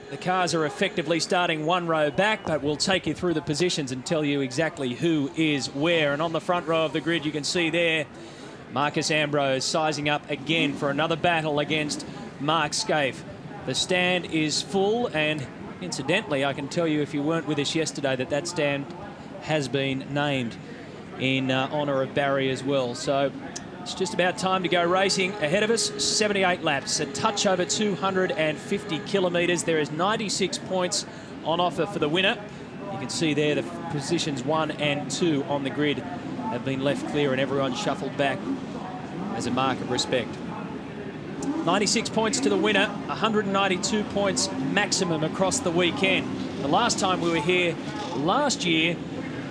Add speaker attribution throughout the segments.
Speaker 1: The cars are effectively starting one row back, but we'll take you through the positions and tell you exactly who is where. And on the front row of the grid, you can see there, Marcus Ambrose sizing up again for another battle against Mark Scaife. The stand is full, and incidentally, I can tell you if you weren't with us yesterday that that stand has been named in honour of Barry as well. So it's just about time to go racing. Ahead of us, 78 laps, a touch over 250 kilometres. There is 96 points on offer for the winner. You can see there the positions 1 and 2 on the grid have been left clear and everyone shuffled back as a mark of respect. 96 points to the winner, 192 points maximum across the weekend. The last time we were here last year,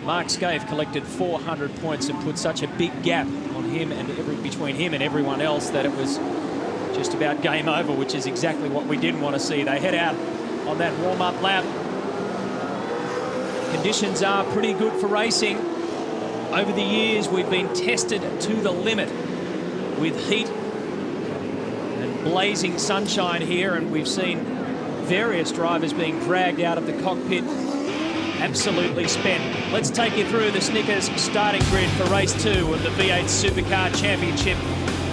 Speaker 1: Mark Scaife collected 400 points and put such a big gap on him and between him and everyone else that it was just about game over, which is exactly what we didn't want to see. They head out on that warm-up lap. Conditions are pretty good for racing. Over the years, we've been tested to the limit with heat and blazing sunshine here, and we've seen various drivers being dragged out of the cockpit absolutely spent. Let's take you through the Snickers starting grid for race 2 of the V8 Supercar Championship.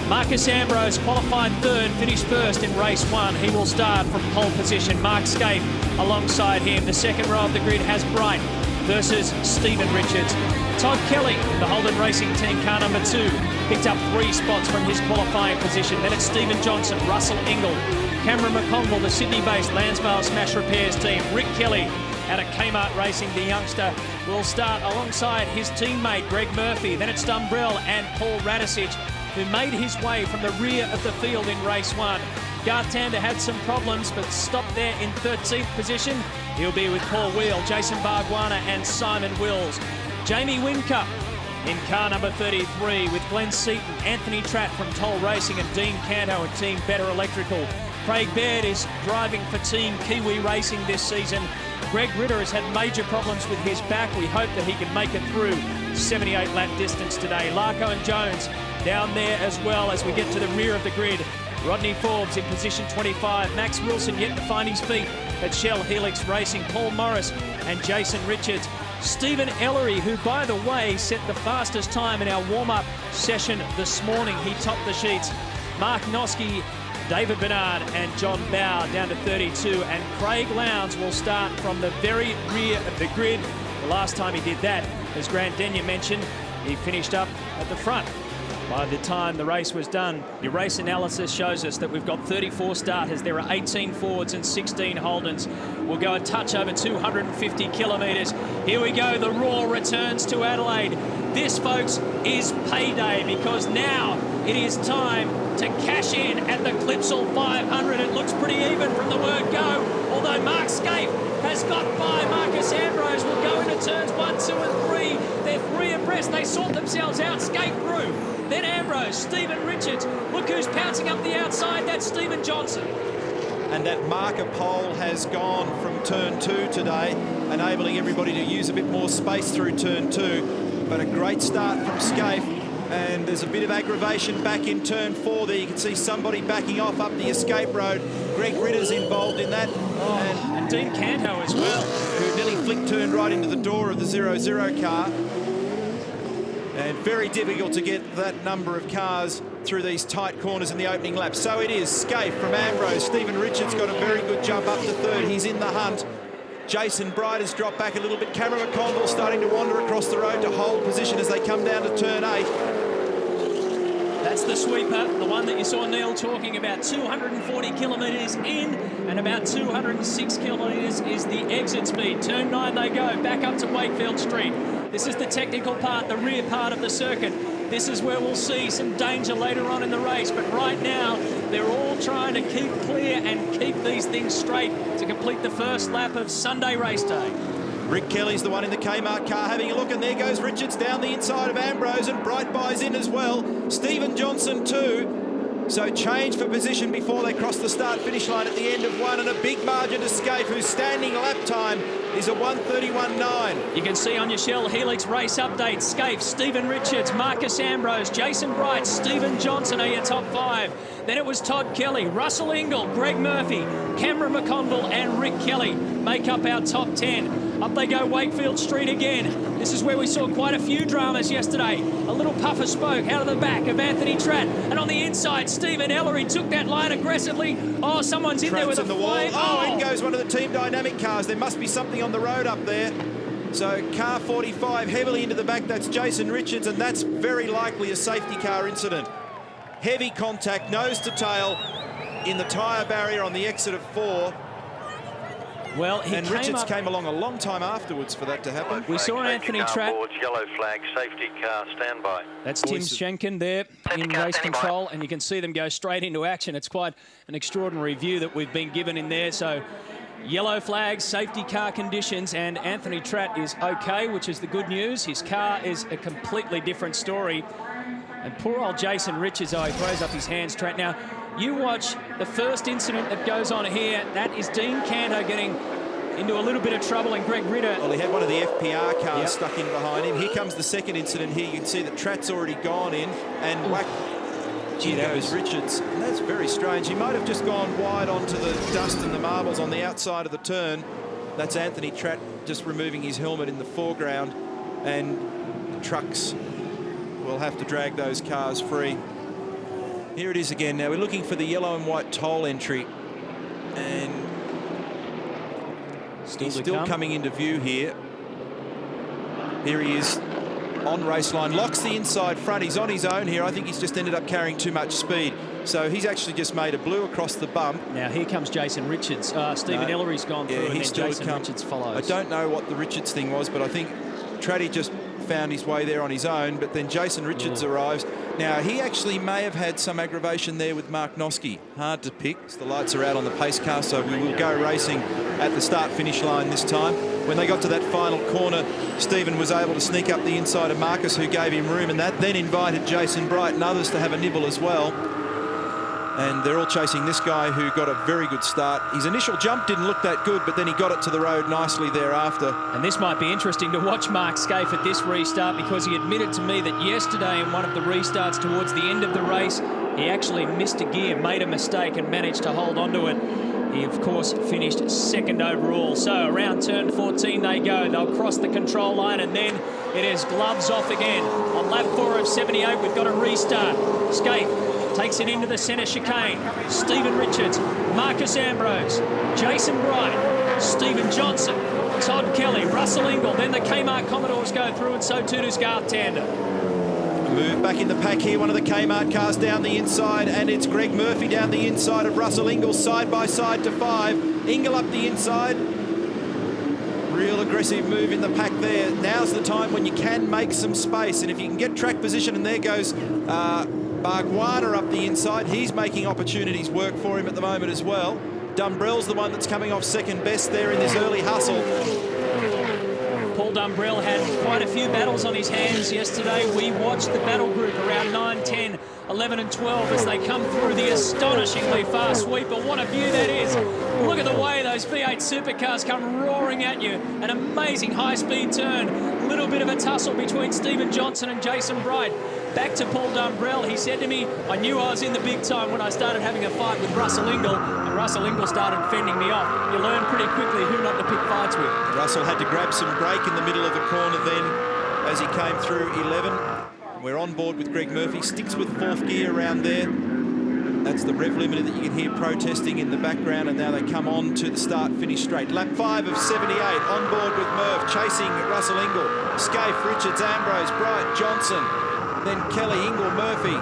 Speaker 1: Marcus Ambrose qualified third, finished first in race 1. He will start from pole position. Mark Scaife alongside him. The second row of the grid has Bright versus Stephen Richards. Todd Kelly, the Holden Racing Team car number 2, picked up 3 spots from his qualifying position. Then it's Stephen Johnson, Russell Ingle, Cameron McConville, the Sydney-based Lansvale Smash Repairs team. Rick Kelly out of Kmart Racing, the youngster, will start alongside his teammate Greg Murphy. Then it's Dumbrell and Paul Radicic, who made his way from the rear of the field in race 1. Garth Tander had some problems, but stopped there in 13th position. He'll be with Paul Wheel, Jason Barguana and Simon Wills. Jamie Whincup in car number 33 with Glenn Seaton, Anthony Tratt from Toll Racing and Dean Canto and Team Better Electrical. Craig Baird is driving for Team Kiwi Racing this season. Greg Ritter has had major problems with his back. We hope that he can make it through 78 lap distance today. Larko and Jones down there as well as we get to the rear of the grid. Rodney Forbes in position 25. Max Wilson yet to find his feet at Shell Helix Racing. Paul Morris and Jason Richards. Stephen Ellery, who, by the way, set the fastest time in our warm-up session this morning. He topped the sheets. Mark Noski, David Bernard and John Bow down to 32. And Craig Lowndes will start from the very rear of the grid. The last time he did that, as Grant Denyer mentioned, he finished up at the front. By the time the race was done, your race analysis shows us that we've got 34 starters. There are 18 Fords and 16 Holdens. We'll go a touch over 250 kilometres. Here we go, the Roar returns to Adelaide. This, folks, is payday, because now it is time to cash in at the Clipsal 500. It looks pretty even from the word go, although Mark Scaife has got by. Marcus Ambrose will go into turns 1, 2 and 3. They're 3 abreast. They sort themselves out. Scaife through. Then Ambrose, Stephen Richards. Look who's pouncing up the outside. That's Stephen Johnson.
Speaker 2: And that marker pole has gone from turn 2 today, enabling everybody to use a bit more space through turn 2. But a great start from Scaife. And there's a bit of aggravation back in turn 4 there. You can see somebody backing off up the escape road. Greg Ritter's involved in that.
Speaker 1: And Dean Canto as well.
Speaker 2: Who nearly flick-turned right into the door of the 0-0 car. And very difficult to get that number of cars through these tight corners in the opening lap. So it is Scaife from Ambrose. Stephen Richards got a very good jump up to third. He's in the hunt. Jason Bright has dropped back a little bit. Cameron McConville starting to wander across the road to hold position as they come down to turn 8.
Speaker 1: That's the sweeper, the one that you saw Neil talking about. 240 kilometres in and about 206 kilometres is the exit speed. Turn 9 they go, back up to Wakefield Street. This is the technical part, the rear part of the circuit. This is where we'll see some danger later on in the race, but right now they're all trying to keep clear and keep these things straight to complete the first lap of Sunday race day.
Speaker 2: Rick Kelly's the one in the Kmart car having a look, and there goes Richards down the inside of Ambrose, and Bright buys in as well. Stephen Johnson too. So change for position before they cross the start-finish line at the end of one, and a big margin to Scaife, whose standing lap time is a 1:31.9.
Speaker 1: You can see on your Shell Helix race update, Scaife, Stephen Richards, Marcus Ambrose, Jason Bright, Stephen Johnson are your top 5. Then it was Todd Kelly, Russell Ingall, Greg Murphy, Cameron McConville and Rick Kelly make up our top 10. Up they go Wakefield Street again. This is where we saw quite a few dramas yesterday. A little puff of smoke out of the back of Anthony Tratt. And on the inside, Stephen Ellery took that line aggressively. Oh, someone's in there with a flame.
Speaker 2: Oh, in goes one of the Team Dynamic cars. There must be something on the road up there. So car 45 heavily into the back. That's Jason Richards, and that's very likely a safety car incident. Heavy contact, nose to tail, in the tyre barrier on the exit of 4.
Speaker 1: Well,
Speaker 2: Richards came along a long time afterwards for that to happen.
Speaker 1: We saw Anthony Tratt.
Speaker 3: Yellow flag, safety car, standby.
Speaker 1: That's Tim Schenken there in race control, and you can see them go straight into action. It's quite an extraordinary view that we've been given in there. So yellow flags, safety car conditions, and Anthony Tratt is okay, which is the good news. His car is a completely different story. And poor old Jason Richards, he throws up his hands, Tratt. Now, you watch the first incident that goes on here. That is Dean Canto getting into a little bit of trouble, and Greg Ritter.
Speaker 2: Well, he had one of the FPR cars stuck in behind him. Here comes the second incident here. You can see that Tratt's already gone in, and whack, here goes Richards. And that's very strange. He might have just gone wide onto the dust and the marbles on the outside of the turn. That's Anthony Tratt just removing his helmet in the foreground, and trucks will have to drag those cars free. Here it is again. Now we're looking for the yellow and white toll entry, and he's still coming into view here. Here he is on race line, locks the inside front. He's on his own here. I think he's just ended up carrying too much speed. So he's actually just made a blue across the bump. Now
Speaker 1: here comes Jason Richards. Stephen Ellery's gone through, and then Jason Richards follows.
Speaker 2: I don't know what the Richards thing was, but I think Tratty just found his way there on his own, but then Jason Richards arrives. Now, he actually may have had some aggravation there with Mark Noske. Hard to pick. The lights are out on the pace car, so we will go racing at the start-finish line this time. When they got to that final corner, Stephen was able to sneak up the inside of Marcus, who gave him room, and that then invited Jason Bright and others to have a nibble as well. And they're all chasing this guy who got a very good start. His initial jump didn't look that good, but then he got it to the road nicely thereafter.
Speaker 1: And this might be interesting to watch Mark Scaife at this restart, because he admitted to me that yesterday in one of the restarts towards the end of the race, he actually missed a gear, made a mistake and managed to hold onto it. He, of course, finished second overall. So around turn 14 they go. They'll cross the control line, and then it is gloves off again. On lap 4 of 78, we've got a restart. Scaife takes it into the centre chicane. Stephen Richards, Marcus Ambrose, Jason Bright, Stephen Johnson, Todd Kelly, Russell Ingall. Then the Kmart Commodores go through, and so too does Garth Tander.
Speaker 2: Move back in the pack here, one of the Kmart cars down the inside, and it's Greg Murphy down the inside of Russell Ingall, side by side to 5. Ingall up the inside. Real aggressive move in the pack there. Now's the time when you can make some space, and if you can get track position, and there goes Bargwana up the inside. He's making opportunities work for him at the moment as well. Dumbrell's the one that's coming off second best there in this early hustle.
Speaker 1: Paul Dumbrell had quite a few battles on his hands yesterday. We watched the battle group around 9, 10, 11 and 12 as they come through the astonishingly fast sweep. But what a view that is. Look at the way those V8 supercars come roaring at you. An amazing high-speed turn. A little bit of a tussle between Stephen Johnson and Jason Bright. Back to Paul Dumbrell. He said to me, I knew I was in the big time when I started having a fight with Russell Ingall, and Russell Ingall started fending me off. You learn pretty quickly who not to pick fights with. Russell had to grab some brake in the middle of the corner then as he came through 11. We're on board with Greg Murphy. Sticks with 4th gear around there. That's the rev limiter that you can hear protesting in the background, and now they come on to the start-finish straight. Lap 5 of 78, on board with Murph, chasing Russell Ingall. Scaife, Richards, Ambrose, Bright, Johnson. Then Kelly, Ingall, Murphy.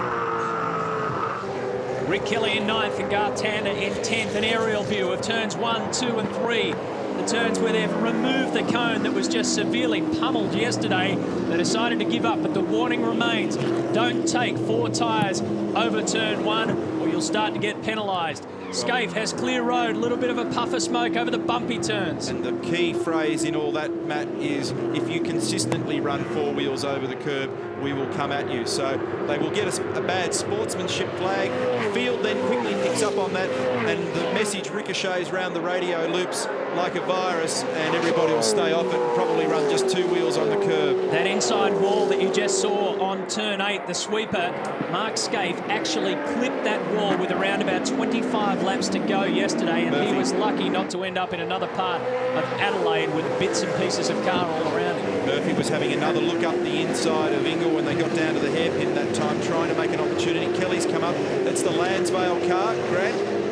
Speaker 1: Rick Kelly in 9th and Garth Tander in 10th. An aerial view of turns 1, 2 and 3. The turns where they've removed the cone that was just severely pummeled yesterday. They decided to give up, but the warning remains. Don't take 4 tyres over turn 1 or you'll start to get penalised. Scaife has clear road, a little bit of a puff of smoke over the bumpy turns.
Speaker 2: And the key phrase in all that, Matt, is if you consistently run 4 wheels over the curb, we will come at you. So they will get a bad sportsmanship flag. Field then quickly picks up on that, and the message ricochets around the radio loops like a virus, and everybody will stay off it and probably run just 2 wheels on the curb.
Speaker 1: That inside wall that you just saw on turn 8, the sweeper, Mark Scaife actually clipped that wall with around about 25 laps to go yesterday, and
Speaker 2: Murphy.
Speaker 1: he was lucky not to end up in another part of Adelaide with bits and pieces of car all around him.
Speaker 2: Murphy was having another look up the inside of Ingle when they got down to the hairpin that time, trying to make an opportunity. Kelly's come up. That's the Lansvale car, Grant.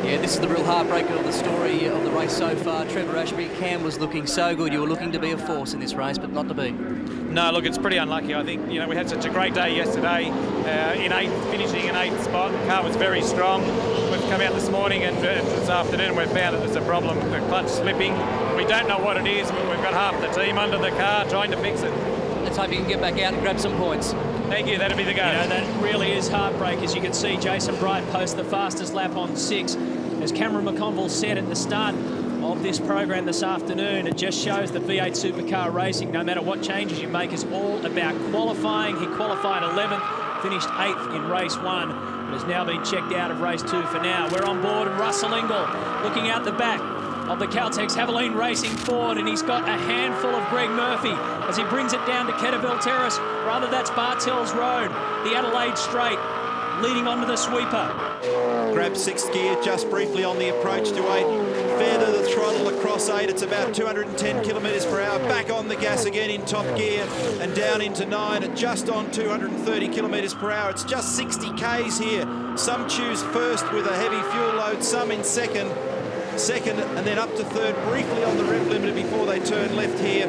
Speaker 4: Yeah, this is the real heartbreaker of the story of the race so far. Trevor Ashby, Cam was looking so good. You were looking to be a force in this race, but not to be.
Speaker 5: No, look, it's pretty unlucky. I think, you know, we had such a great day yesterday finishing in 8th spot. The car was very strong. We've come out this morning and this afternoon we've found that there's a problem, the clutch slipping. We don't know what it is, but we've got half the team under the car trying to fix it.
Speaker 4: Let's hope you can get back out and grab some points.
Speaker 5: Thank you, that'll be the go.
Speaker 1: You know, that really is heartbreak. As you can see, Jason Bright posts the fastest lap on 6. As Cameron McConville said at the start of this program this afternoon, it just shows that V8 Supercar Racing, no matter what changes you make, is all about qualifying. He qualified 11th, finished 8th in race 1, but has now been checked out of race 2 for now. We're on board, and Russell Ingall looking out the back of the Caltex Haviline Racing Ford, and he's got a handful of Greg Murphy as he brings it down to Ketterville Terrace. Rather, that's Bartels Road, the Adelaide Straight, leading onto the sweeper.
Speaker 2: Grab 6th gear just briefly on the approach to 8. Feather the throttle across 8. It's about 210 kilometres per hour. Back on the gas again in top gear and down into 9 at just on 230 kilometres per hour. It's just 60 Ks here. Some choose first with a heavy fuel load, some in second, and then up to third briefly on the rev limiter before they turn left here.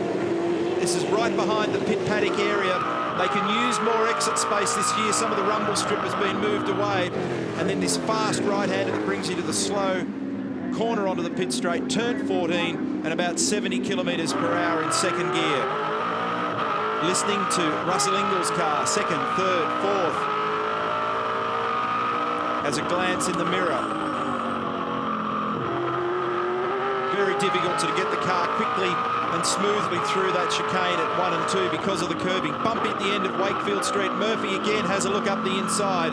Speaker 2: This is right behind the pit paddock area. They can use more exit space this year. Some of the rumble strip has been moved away. And then this fast right-hander that brings you to the slow corner onto the pit straight, turn 14 and about 70 kilometres per hour in second gear. Listening to Russell Ingall's car, 2nd, 3rd, 4th. Has a glance in the mirror. Very difficult to get the car quickly and smoothly through that chicane at 1 and 2 because of the curbing. Bumpy at the end of Wakefield Street. Murphy again has a look up the inside.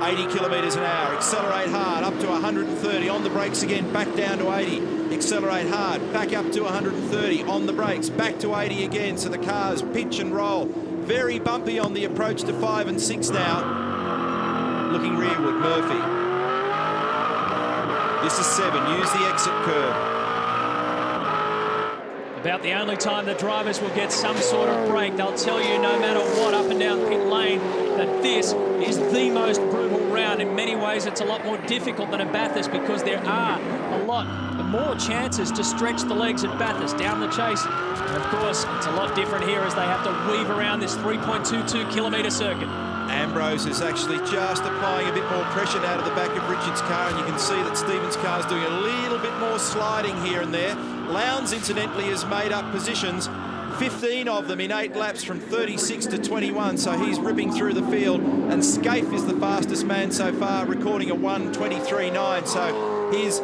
Speaker 2: 80 kilometres an hour. Accelerate hard up to 130. On the brakes again, back down to 80. Accelerate hard, back up to 130. On the brakes, back to 80 again. So the cars pitch and roll. Very bumpy on the approach to 5 and 6 now. Looking rearward, Murphy. This is 7. Use the exit curb.
Speaker 1: About the only time the drivers will get some sort of break. They'll tell you no matter what up and down pit lane that this is the most brutal round. In many ways, it's a lot more difficult than at Bathurst because there are a lot more chances to stretch the legs at Bathurst down the chase. And of course, it's a lot different here as they have to weave around this 3.22 kilometre circuit.
Speaker 2: Ambrose is actually just applying a bit more pressure now to the back of Richard's car, and you can see that Stevens' car is doing a little bit more sliding here and there. Lowndes, incidentally, has made up positions, 15 of them in 8 laps from 36 to 21, so he's ripping through the field, and Scaife is the fastest man so far, recording a 1:23.9, so his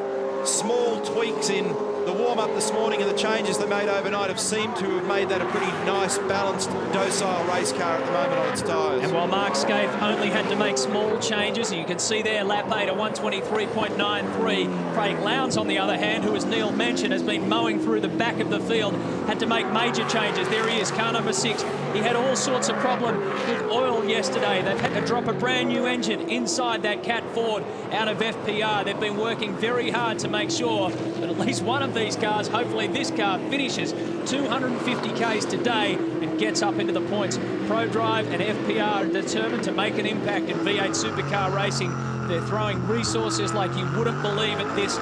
Speaker 2: small tweaks in the warm-up this morning and the changes they made overnight have seemed to have made that a pretty nice, balanced, docile race car at the moment on its tyres.
Speaker 1: And while Mark Scaife only had to make small changes, you can see there lap 8 at 1:23.93. Craig Lowndes, on the other hand, who, as Neil mentioned, has been mowing through the back of the field, had to make major changes. There he is, car number 6. He had all sorts of problem with oil yesterday. They've had to drop a brand new engine inside that Cat Ford out of FPR. They've been working very hard to make sure that at least one of these cars, hopefully this car, finishes 250 Ks today and gets up into the points. ProDrive and FPR are determined to make an impact in V8 Supercar Racing. They're throwing resources like you wouldn't believe at this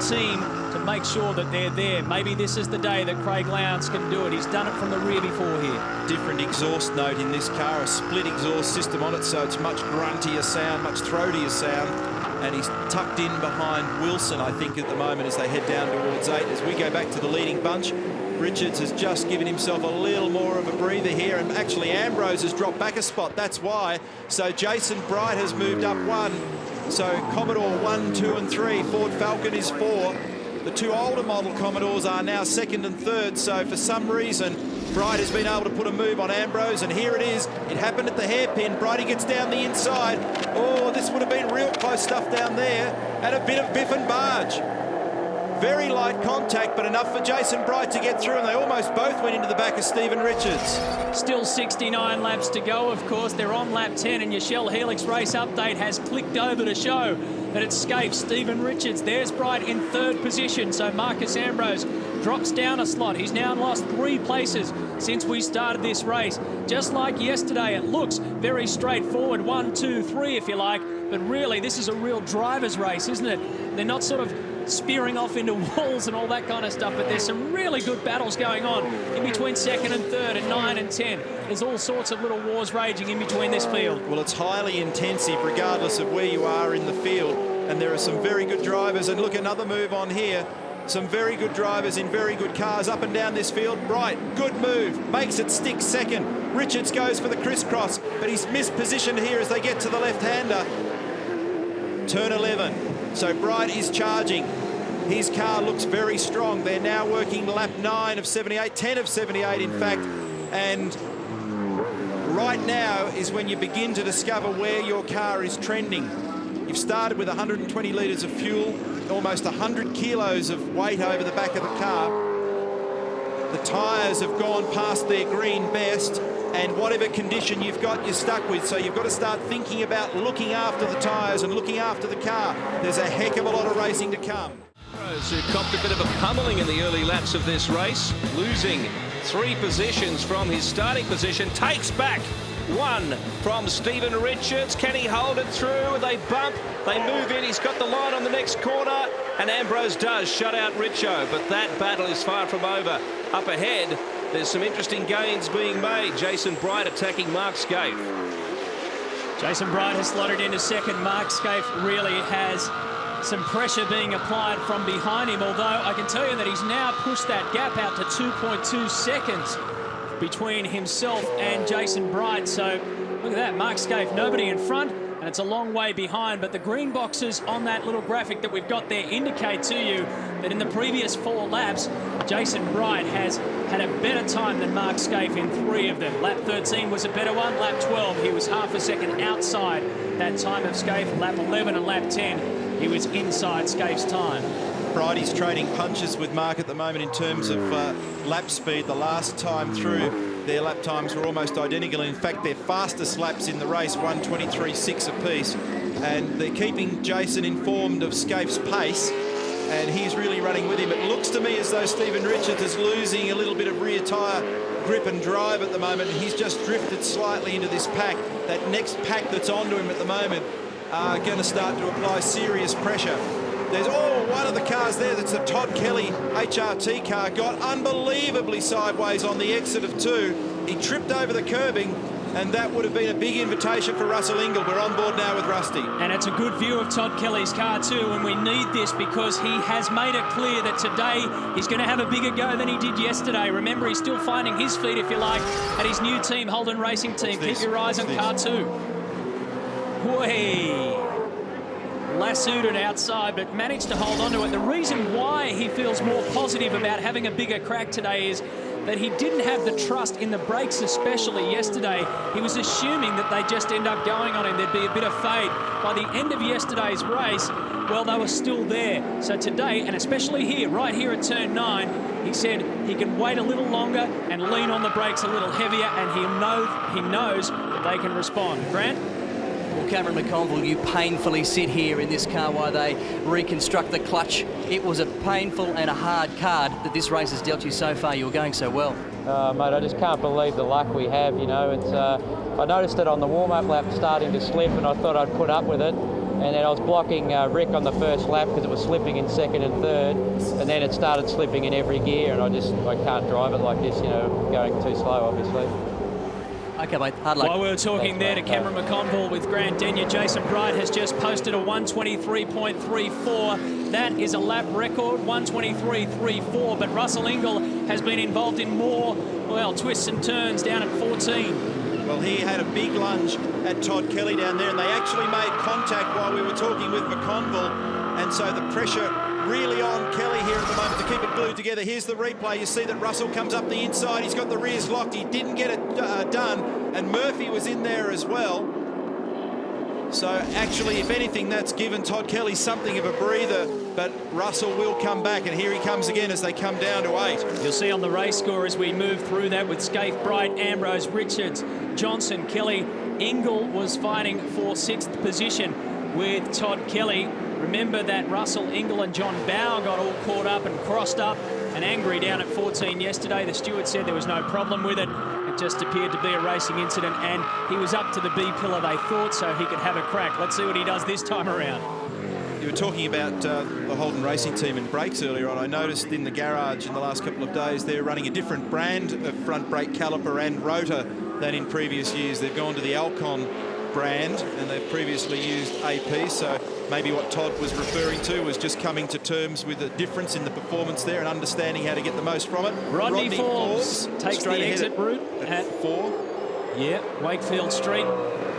Speaker 1: team to make sure that they're there. Maybe this is the day that Craig Lowndes can do it. He's done it from the rear before here.
Speaker 2: Different exhaust note in this car, a split exhaust system on it, so it's much gruntier sound, much throatier sound. And he's tucked in behind Wilson, I think, at the moment as they head down towards 8. As we go back to the leading bunch, Richards has just given himself a little more of a breather here, and actually Ambrose has dropped back a spot. That's why. So Jason Bright has moved up 1. So Commodore 1, 2 and 3. Ford Falcon is 4. The two older model Commodores are now 2nd and 3rd. So for some reason, Bright has been able to put a move on Ambrose, and here it is. It happened at the hairpin. Brighty gets down the inside. Oh, this would have been real close stuff down there, and a bit of biff and barge. Very light contact, but enough for Jason Bright to get through, and they almost both went into the back of Stephen Richards.
Speaker 1: Still 69 laps to go, of course. They're on lap 10, and your Shell Helix race update has clicked over to show that it's Scapes, Stephen Richards. There's Bright in 3rd position, so Marcus Ambrose drops down a slot. He's now lost 3 places since we started this race. Just like yesterday, it looks very straightforward, 1, 2, 3 if you like, but really this is a real driver's race, isn't it? They're not sort of spearing off into walls and all that kind of stuff, but there's some really good battles going on in between 2nd and 3rd and 9 and 10. There's all sorts of little wars raging in between this field.
Speaker 2: Well, it's highly intensive regardless of where you are in the field, and there are some very good drivers. And look, another move on here. Some very good drivers in very good cars up and down this field. Bright, good move, makes it stick 2nd. Richards goes for the crisscross, but he's mispositioned here as they get to the left-hander. Turn 11. So Bright is charging. His car looks very strong. They're now working lap 9 of 78, 10 of 78 in fact. And right now is when you begin to discover where your car is trending. You've started with 120 litres of fuel, almost 100 kilos of weight over the back of the car. The tyres have gone past their green best, and whatever condition you've got, you're stuck with. So you've got to start thinking about looking after the tyres and looking after the car. There's a heck of a lot of racing to come.
Speaker 6: Ambrose, who copped a bit of a pummeling in the early laps of this race, losing 3 positions from his starting position, takes back 1 from Stephen Richards. Can he hold it through? They bump, they move in, he's got the line on the next corner, and Ambrose does shut out Richo, but that battle is far from over. Up ahead, there's some interesting gains being made. Jason Bright attacking Mark Scaife.
Speaker 1: Jason Bright has slotted into 2nd. Mark Scaife really has some pressure being applied from behind him, although I can tell you that he's now pushed that gap out to 2.2 seconds between himself and Jason Bright. So look at that, Mark Scaife, nobody in front, and it's a long way behind, but the green boxes on that little graphic that we've got there indicate to you that in the previous 4 laps, Jason Bright has had a better time than Mark Scaife in 3 of them. Lap 13 was a better one. Lap 12, he was half a second outside that time of Scaife. Lap 11 and lap 10, he was inside Scaife's time.
Speaker 2: Brighty's trading punches with Mark at the moment in terms of lap speed. The last time through, their lap times were almost identical. In fact, their fastest laps in the race, 1:23.6 apiece. And they're keeping Jason informed of Scaife's pace, and he's really running with him. It looks to me as though Stephen Richards is losing a little bit of rear tyre grip and drive at the moment, and he's just drifted slightly into this pack. That next pack that's onto him at the moment are going to start to apply serious pressure. There's one of the cars there, that's the Todd Kelly HRT car, got unbelievably sideways on the exit of 2. He tripped over the curbing, and that would have been a big invitation for Russell Ingall. We're on board now with Rusty.
Speaker 1: And it's a good view of Todd Kelly's car too, and we need this because he has made it clear that today he's going to have a bigger go than he did yesterday. Remember, he's still finding his feet, if you like, at his new team, Holden Racing Team. Keep your eyes on car 2. Whee! Lassoed it outside, but managed to hold on to it. The reason why he feels more positive about having a bigger crack today is that he didn't have the trust in the brakes, especially yesterday. He was assuming that they'd just end up going on him. There'd be a bit of fade. By the end of yesterday's race, well, they were still there. So today, and especially here, right here at turn 9, he said he can wait a little longer and lean on the brakes a little heavier, and he knows that they can respond. Grant?
Speaker 4: Well, Cameron McConville, you painfully sit here in this car while they reconstruct the clutch. It was a painful and a hard card that this race has dealt you so far. You were going so well.
Speaker 7: Mate, I just can't believe the luck we have, you know. It's I noticed it on the warm-up lap starting to slip, and I thought I'd put up with it. And then I was blocking Rick on the first lap because it was slipping in 2nd and 3rd. And then it started slipping in every gear, and I can't drive it like this, you know, going too slow, obviously.
Speaker 4: Okay, mate, hard luck.
Speaker 1: While we were talking there to Cameron McConville with Grant Denyer, Jason Bright has just posted a 1:23.34. That is a lap record, 1:23.34. But Russell Ingall has been involved in more, well, twists and turns down at 14.
Speaker 2: Well, he had a big lunge at Todd Kelly down there, and they actually made contact while we were talking with McConville, and so the pressure really on Kelly here at the moment to keep it glued together. Here's the replay. You see that Russell comes up the inside. He's got the rears locked. He didn't get it done, and Murphy was in there as well. So actually, if anything, that's given Todd Kelly something of a breather, but Russell will come back, and here he comes again as they come down to 8.
Speaker 1: You'll see on the race score as we move through that with Scaife, Bright, Ambrose, Richards, Johnson, Kelly. Ingle was fighting for 6th position with Todd Kelly. Remember that Russell, Ingle and John Bowe got all caught up and crossed up and angry down at 14 yesterday. The steward said there was no problem with it. It just appeared to be a racing incident, and he was up to the B pillar, they thought, so he could have a crack. Let's see what he does this time around.
Speaker 2: You were talking about the Holden Racing team and brakes earlier on. I noticed in the garage in the last couple of days they're running a different brand of front brake caliper and rotor than in previous years. They've gone to the Alcon brand, and they've previously used AP, so maybe what Todd was referring to was just coming to terms with a difference in the performance there and understanding how to get the most from it.
Speaker 1: Rodney Forbes takes the exit route at
Speaker 2: 4.
Speaker 1: Yeah, Wakefield Street.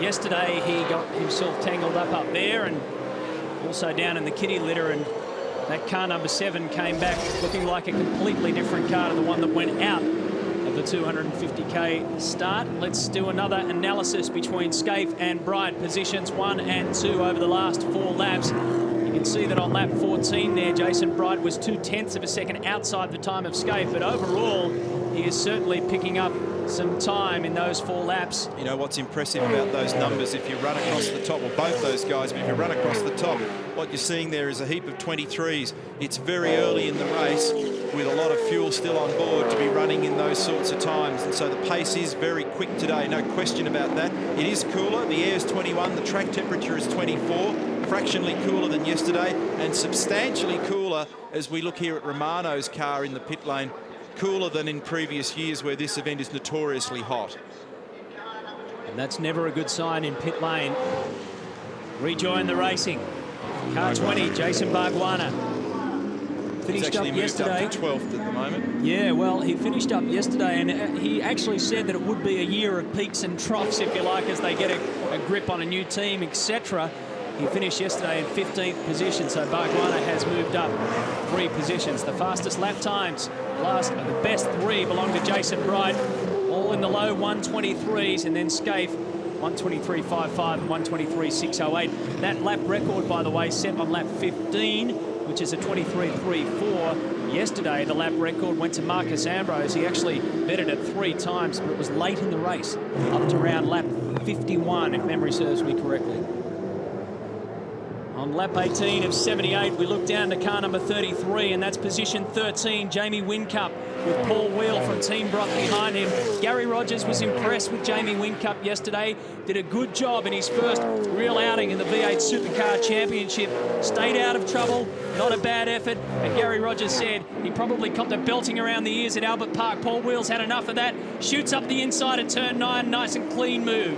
Speaker 1: Yesterday he got himself tangled up there, and also down in the kitty litter, and that car number 7 came back looking like a completely different car to the one that went out of the 250k start. Let's do another analysis between Scaife and Bright, positions 1 and 2 over the last 4 laps. You can see that on lap 14 there, Jason Bright was 0.2 of a second outside the time of Scaife, but overall he is certainly picking up some time in those 4 laps.
Speaker 2: You know what's impressive about those numbers, if you run across the top, well, both those guys, but if you run across the top, what you're seeing there is a heap of 23s. It's very early in the race with a lot of fuel still on board to be running in those sorts of times, and so the pace is very quick today, no question about that. It is cooler, the air is 21, the track temperature is 24, fractionally cooler than yesterday, and substantially cooler as we look here at Romano's car in the pit lane. Cooler than in previous years where this event is notoriously hot.
Speaker 1: And that's never a good sign in pit lane. Rejoin the racing. Car 20, Jason Bargwanna. Finished up yesterday.
Speaker 2: Moved up to 12th at the moment.
Speaker 1: Yeah, well, he finished up yesterday, and he actually said that it would be a year of peaks and troughs, if you like, as they get a grip on a new team, etc. He finished yesterday in 15th position, so Bargwanna has moved up 3 positions. The fastest lap times, the best 3 belong to Jason Bright, all in the low 123s, and then Scaife 123.55 and 123.608. That lap record, by the way, set on lap 15, which is a 23.34. Yesterday, the lap record went to Marcus Ambrose. He actually betted it 3 times, but it was late in the race, up to around lap 51, if memory serves me correctly. On lap 18 of 78, we look down to car number 33, and that's position 13, Jamie Whincup, with Paul Wheel from Team Brock behind him. Gary Rogers was impressed with Jamie Whincup yesterday, did a good job in his first real outing in the V8 Supercar Championship, stayed out of trouble, not a bad effort, and Gary Rogers said he probably copped a belting around the ears at Albert Park. Paul Wheel's had enough of that, shoots up the inside at turn 9, nice and clean move.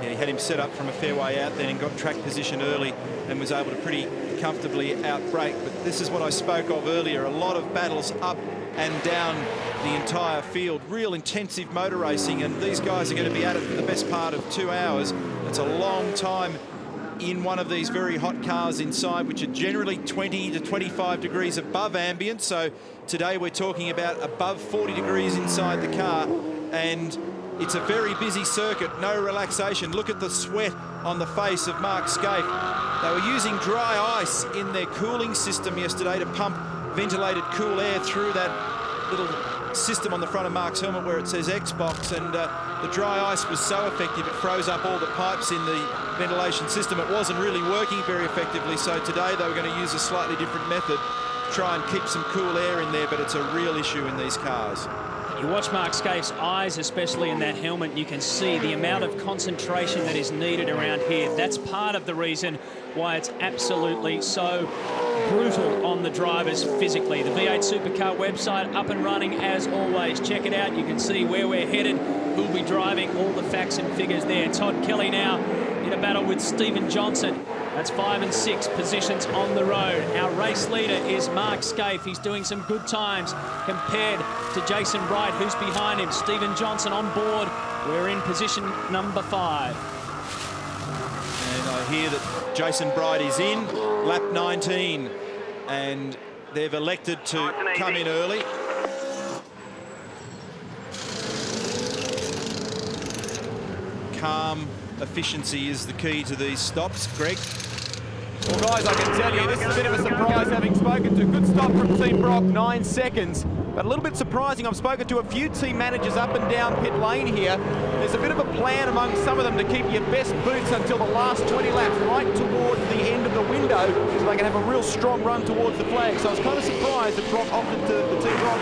Speaker 2: Yeah, he had him set up from a fair way out then and got track position early and was able to pretty comfortably outbrake. But this is what I spoke of earlier, a lot of battles up and down the entire field. Real intensive motor racing, and these guys are going to be at it for the best part of 2 hours. It's a long time in one of these very hot cars inside, which are generally 20 to 25 degrees above ambient. So today we're talking about above 40 degrees inside the car, and it's a very busy circuit, no relaxation. Look at the sweat on the face of Mark Scaife. They were using dry ice in their cooling system yesterday to pump ventilated cool air through that little system on the front of Mark's helmet where it says Xbox, and the dry ice was so effective it froze up all the pipes in the ventilation system. It wasn't really working very effectively, so today they were going to use a slightly different method to try and keep some cool air in there, but it's a real issue in these cars.
Speaker 1: You watch Mark Scaife's eyes, especially in that helmet, you can see the amount of concentration that is needed around here. That's part of the reason why it's absolutely so brutal on the drivers physically. The V8 Supercar website up and running as always. Check it out. You can see where we're headed, who'll be driving, all the facts and figures there. Todd Kelly now in a battle with Stephen Johnson. That's 5 and 6 positions on the road. Our race leader is Mark Scaife. He's doing some good times compared to Jason Bright, who's behind him. Stephen Johnson on board. We're in position number 5.
Speaker 2: And I hear that Jason Bright is in lap 19, and they've elected to come in early. Calm efficiency is the key to these stops. Greg?
Speaker 8: Well, guys, I can tell you, this is a bit of a surprise having spoken to. Good stop from Team Brock, 9 seconds. But a little bit surprising, I've spoken to a few team managers up and down pit lane here. There's a bit of a plan among some of them to keep your best boots until the last 20 laps, right towards the end of the window, so they can have a real strong run towards the flag. So I was kind of surprised that Brock opted to, the Team Brock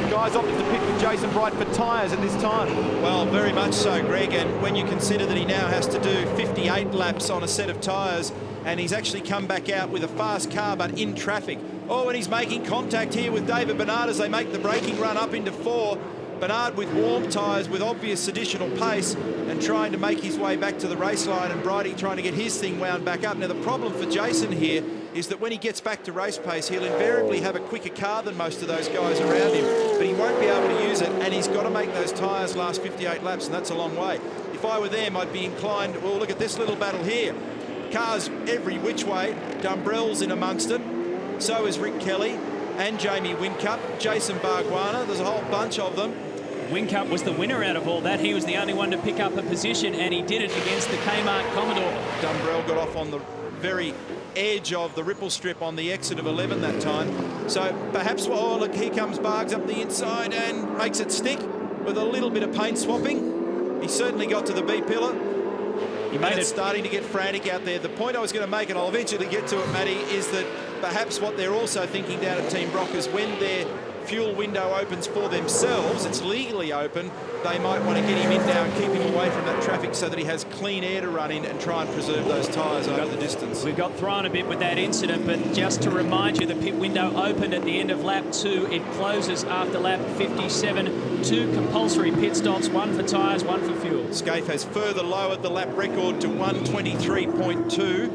Speaker 8: guys opted to pick with Jason Bright for tyres at this time.
Speaker 2: Well, very much so, Greg, and when you consider that he now has to do 58 laps on a set of tyres, and he's actually come back out with a fast car but in traffic. Oh, and he's making contact here with David Bernard as they make the braking run up into 4. Bernard with warm tyres with obvious additional pace and trying to make his way back to the race line, and Brighty trying to get his thing wound back up. Now, the problem for Jason here is that when he gets back to race pace, he'll invariably have a quicker car than most of those guys around him, but he won't be able to use it, and he's got to make those tyres last 58 laps, and that's a long way. If I were them, I'd be inclined, well, look at this little battle here. Cars every which way. Dumbrell's in amongst it. So is Rick Kelly and Jamie Whincup, Jason Bargwanna. There's a whole bunch of them.
Speaker 1: Whincup was the winner out of all that. He was the only one to pick up a position, and he did it against the Kmart Commodore.
Speaker 2: Dumbrell got off on the very edge of the ripple strip on the exit of 11 that time. So perhaps, oh, look, here comes Bargs up the inside and makes it stick with a little bit of paint swapping. He certainly got to the B-pillar.
Speaker 1: He made it
Speaker 2: starting to get frantic out there. The point I was going to make, and I'll eventually get to it, Matty, is that perhaps what they're also thinking down at Team Brock is when their fuel window opens for themselves, it's legally open, they might want to get him in now and keep him away from that traffic so that he has clean air to run in and try and preserve those tyres over the distance.
Speaker 1: We got thrown a bit with that incident, but just to remind you, the pit window opened at the end of lap 2. It closes after lap 57. 2 compulsory pit stops, 1 for tyres, 1 for fuel.
Speaker 2: Scaife has further lowered the lap record to 1:23.2.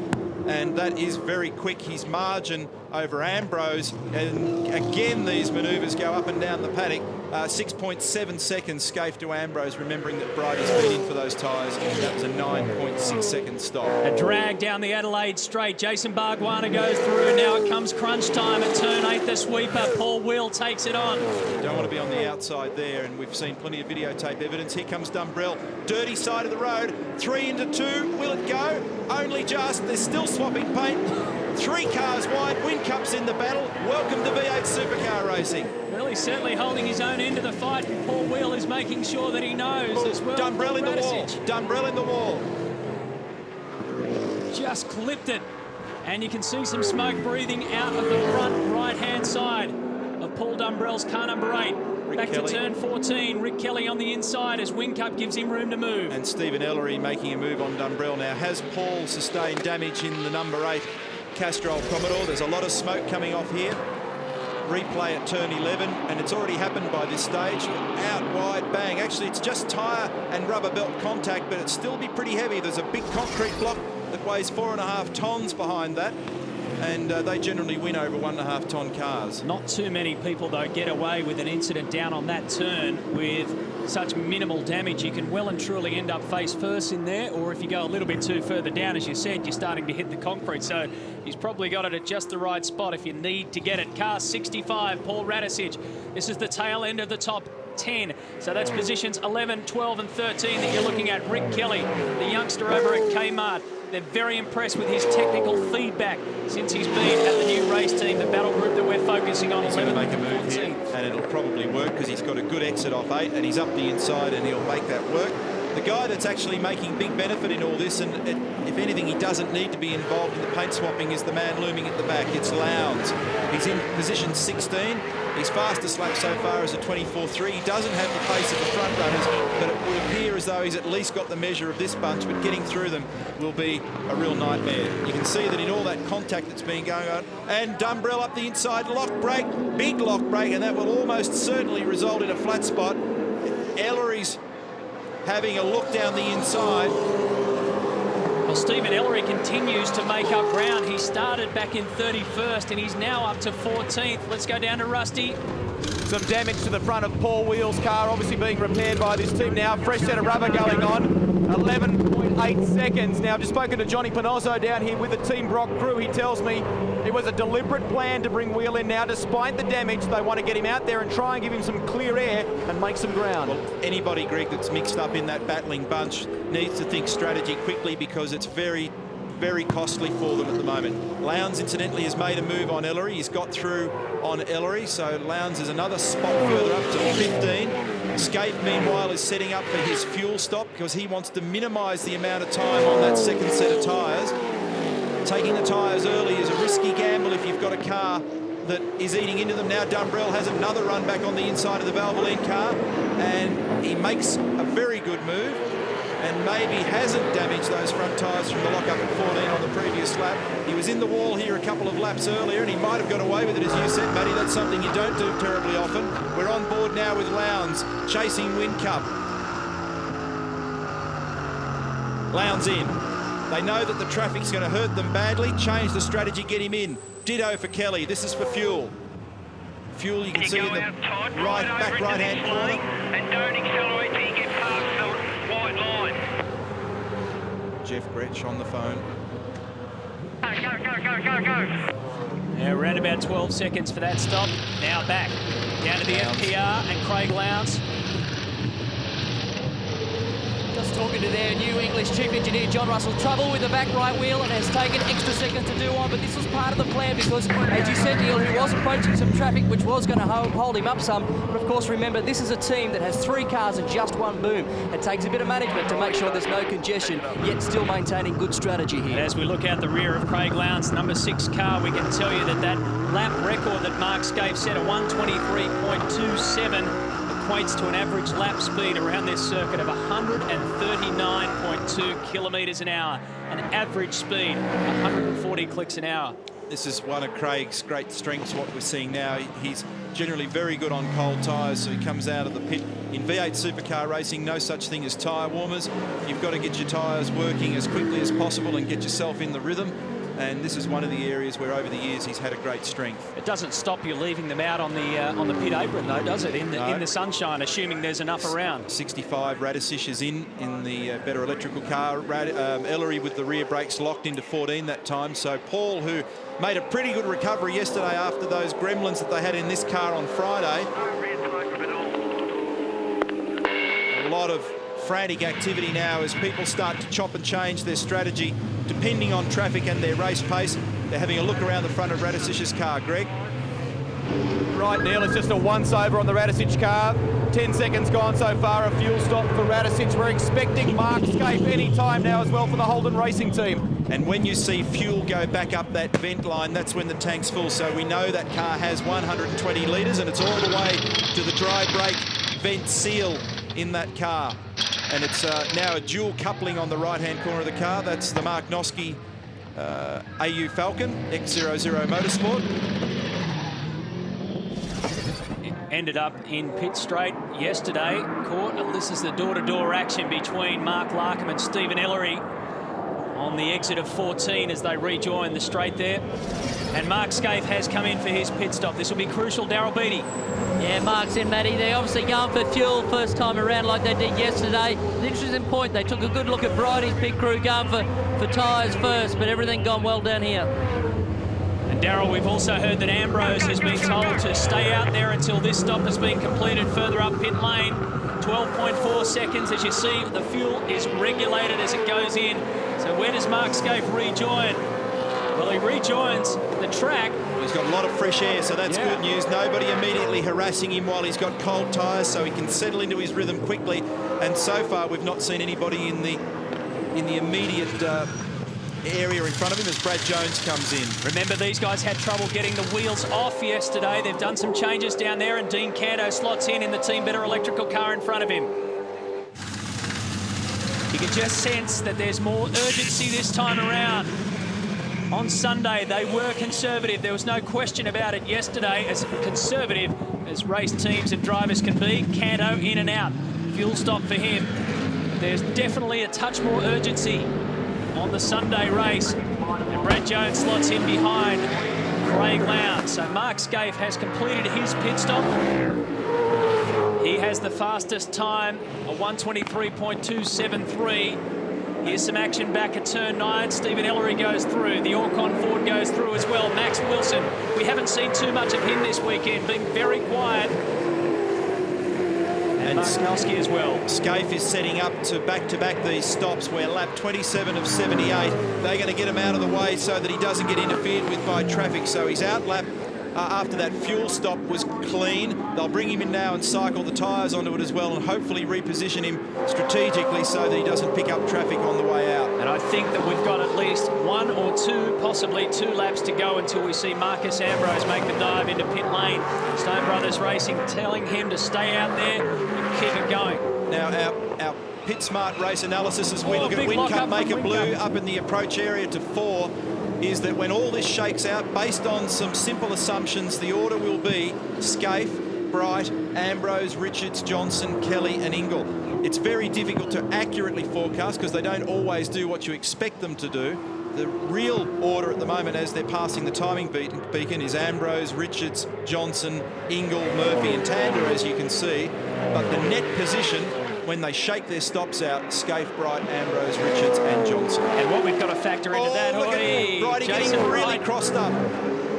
Speaker 2: and that is very quick. His margin over Ambrose, and again these manoeuvres go up and down the paddock. 6.7 seconds Scaife to Ambrose, remembering that Brighty's been in for those tyres. That was a 9.6 second stop.
Speaker 1: A drag down the Adelaide straight. Jason Bargwanna goes through. Now it comes crunch time at turn 8. The sweeper, Paul Wheel, takes it on.
Speaker 2: Don't want to be on the outside there, and we've seen plenty of videotape evidence. Here comes Dumbrell, dirty side of the road, 3 into 2. Will it go? Only just. They're still swapping paint. 3 cars wide. Whincup's in the battle. Welcome to V8 Supercar Racing.
Speaker 1: Well, he's certainly holding his own end of the fight, and Paul Wheel is making sure that he knows as well.
Speaker 2: Dumbrell in the wall. Dumbrell in the wall.
Speaker 1: Just clipped it. And you can see some smoke breathing out of the front right-hand side of Paul Dumbrell's car number 8. Back to turn 14. Rick Kelly on the inside as Whincup gives him room to move.
Speaker 2: And Stephen Ellery making a move on Dumbrell now. Has Paul sustained damage in the number 8 Castrol Commodore? There's a lot of smoke coming off here. Replay at turn 11, and it's already happened by this stage. Out wide, bang. Actually, it's just tyre and rubber belt contact, but it'd still be pretty heavy. There's a big concrete block that weighs 4.5 tonnes behind that, and they generally win over 1.5 tonne cars.
Speaker 1: Not too many people, though, get away with an incident down on that turn with such minimal damage. You can well and truly end up face first in there, or if you go a little bit too further down, as you said, you're starting to hit the concrete. So he's probably got it at just the right spot if you need to get it. Car 65, Paul Radisich. This is the tail end of the top 10. So that's positions 11, 12 and 13 that you're looking at. Rick Kelly, the youngster over at Kmart. They're very impressed with his technical feedback since he's been at the new race team, the battle group that we're focusing on.
Speaker 2: He's going to make a move here, and it'll probably work because he's got a good exit off 8, and he's up the inside, and he'll make that work. The guy that's actually making big benefit in all this, and if anything, he doesn't need to be involved in the paint swapping, is the man looming at the back. It's Lowndes. He's in position 16. His fastest lap so far is a 24.3. He doesn't have the pace of the front runners, but it would appear as though he's at least got the measure of this bunch, but getting through them will be a real nightmare. You can see that in all that contact that's been going on. And Dumbrell up the inside, lock brake, big lock brake, and that will almost certainly result in a flat spot. Ellery's having a look down the inside.
Speaker 1: A Well, Stephen Ellery continues to make up ground. He started back in 31st and he's now up to 14th. Let's go down to Rusty.
Speaker 8: Some damage to the front of Paul Wheel's car, obviously being repaired by this team now. Fresh set of rubber going on. 11.8 seconds. Now, I've just spoken to Johnny Panozzo down here with the Team Brock crew. He tells me it was a deliberate plan to bring Wheel in now. Despite the damage, they want to get him out there and try and give him some clear air and make some ground.
Speaker 2: Well, anybody, Greg, that's mixed up in that battling bunch needs to think strategy quickly, because it's very, very costly for them at the moment. Lowndes, incidentally, has made a move on Ellery. He's got through on Ellery, so Lowndes is another spot further up to 15. Scaife, meanwhile, is setting up for his fuel stop because he wants to minimise the amount of time on that second set of tyres. Taking the tyres early is a risky gamble if you've got a car that is eating into them. Now Dumbrell has another run back on the inside of the Valvoline car, and he makes a very good move and maybe hasn't damaged those front tyres from the lock-up at 14 on the previous lap. He was in the wall here a couple of laps earlier, and he might have got away with it, as you said, Matty. That's something you don't do terribly often. We're on board now with Lowndes, chasing Whincup. Lowndes in. They know that the traffic's going to hurt them badly. Change the strategy, get him in. Ditto for Kelly. This is for Fuel. Fuel, you can see in the right-hand corner.
Speaker 9: And don't accelerate till you get past the white line.
Speaker 2: Jeff Gretsch on the phone.
Speaker 9: Go.
Speaker 1: Now around about 12 seconds for that stop. Now back down to the FPR and Craig Lowndes.
Speaker 4: Just talking to their new English Chief Engineer, John Russell. Trouble with the back right wheel, and has taken extra seconds to do on, but this was part of the plan because, as you said, Neil, he was approaching some traffic which was going to hold him up some. But of course, remember, this is a team that has 3 cars and just one boom. It takes a bit of management to make sure there's no congestion, yet still maintaining good strategy here.
Speaker 1: And as we look out the rear of Craig Lowndes' number 6 car, we can tell you that that lap record that Mark Scaife set, a 123.27, equates to an average lap speed around this circuit of 139.2 kilometres an hour. An average speed, 140 clicks an hour.
Speaker 2: This is one of Craig's great strengths, what we're seeing now. He's generally very good on cold tyres, so he comes out of the pit. In V8 supercar racing, no such thing as tyre warmers. You've got to get your tyres working as quickly as possible and get yourself in the rhythm. And this is one of the areas where over the years he's had a great strength.
Speaker 1: It doesn't stop you leaving them out on the pit apron though, does it? In the sunshine, assuming there's enough around.
Speaker 2: 65, Radisic is in the better electrical car. Ellery with the rear brakes locked into 14 that time. So Paul, who made a pretty good recovery yesterday after those gremlins that they had in this car on Friday. A lot of frantic activity now as people start to chop and change their strategy depending on traffic and their race pace. They're having a look around the front of Radisic's car, Greg.
Speaker 8: Right, Neil, it's just a once-over on the Radisic car. 10 seconds gone so far, a fuel stop for Radisic. We're expecting Mark Scaife any time now as well for the Holden Racing team.
Speaker 2: And when you see fuel go back up that vent line, that's when the tank's full. So we know that car has 120 litres, and it's all the way to the dry brake vent seal in that car. And it's now a dual coupling on the right-hand corner of the car. That's the Mark Noske AU Falcon X00 Motorsport.
Speaker 1: Ended up in pit straight yesterday. Caught, and this is the door-to-door action between Mark Larkham and Stephen Ellery on the exit of 14 as they rejoin the straight there. And Mark Scaife has come in for his pit stop. This will be crucial, Daryl Beattie.
Speaker 10: Yeah, Mark's in, Matty. They're obviously going for fuel first time around like they did yesterday. The interesting point, they took a good look at Bridie's pit crew going for tyres first, but everything gone well down here.
Speaker 1: And Daryl, we've also heard that Ambrose has been told to stay out there until this stop has been completed further up pit lane. 12.4 seconds. As you see, the fuel is regulated as it goes in. So where does Mark Scaife rejoin? Well, he rejoins the track.
Speaker 2: He's got a lot of fresh air, so that's good news. Nobody immediately harassing him while he's got cold tyres, so he can settle into his rhythm quickly. And so far, we've not seen anybody in the immediate area in front of him as Brad Jones comes in.
Speaker 1: Remember, these guys had trouble getting the wheels off yesterday. They've done some changes down there, and Dean Canto slots in the Team Better electrical car in front of him. You can just sense that there's more urgency this time around. On Sunday, they were conservative. There was no question about it yesterday, as conservative as race teams and drivers can be. Canto in and out. Fuel stop for him. There's definitely a touch more urgency on the Sunday race. And Brad Jones slots in behind Craig Lowndes. So Mark Scaife has completed his pit stop. He has the fastest time, a 1:23.273. Here's some action back at turn 9. Stephen Ellery goes through. The Orcon Ford goes through as well. Max Wilson, we haven't seen too much of him this weekend, being very quiet. And Mark Nelsky as well.
Speaker 2: Scaife is setting up to back-to-back these stops where lap 27 of 78, they're going to get him out of the way so that he doesn't get interfered with by traffic. So he's out lap after that fuel stop was clean. They'll bring him in now and cycle the tyres onto it as well and hopefully reposition him strategically so that he doesn't pick up traffic on the way out.
Speaker 1: And I think that we've got at least 1 or 2, possibly 2 laps to go until we see Marcus Ambrose make the dive into pit lane. Stone Brothers Racing telling him to stay out there and keep it going.
Speaker 2: Now our Pit Smart race analysis as we look at Whincup make it blue up in the approach area to 4 is that when all this shakes out, based on some simple assumptions, the order will be Scaife, Bright, Ambrose, Richards, Johnson, Kelly and Ingle. It's very difficult to accurately forecast because they don't always do what you expect them to do. The real order at the moment as they're passing the timing beacon is Ambrose, Richards, Johnson, Ingle, Murphy and Tander, as you can see. But the net position, when they shake their stops out, Scaife, Bright, Ambrose, Richards and Johnson.
Speaker 1: And what we've got to factor into that,
Speaker 2: Brighty getting really crossed up.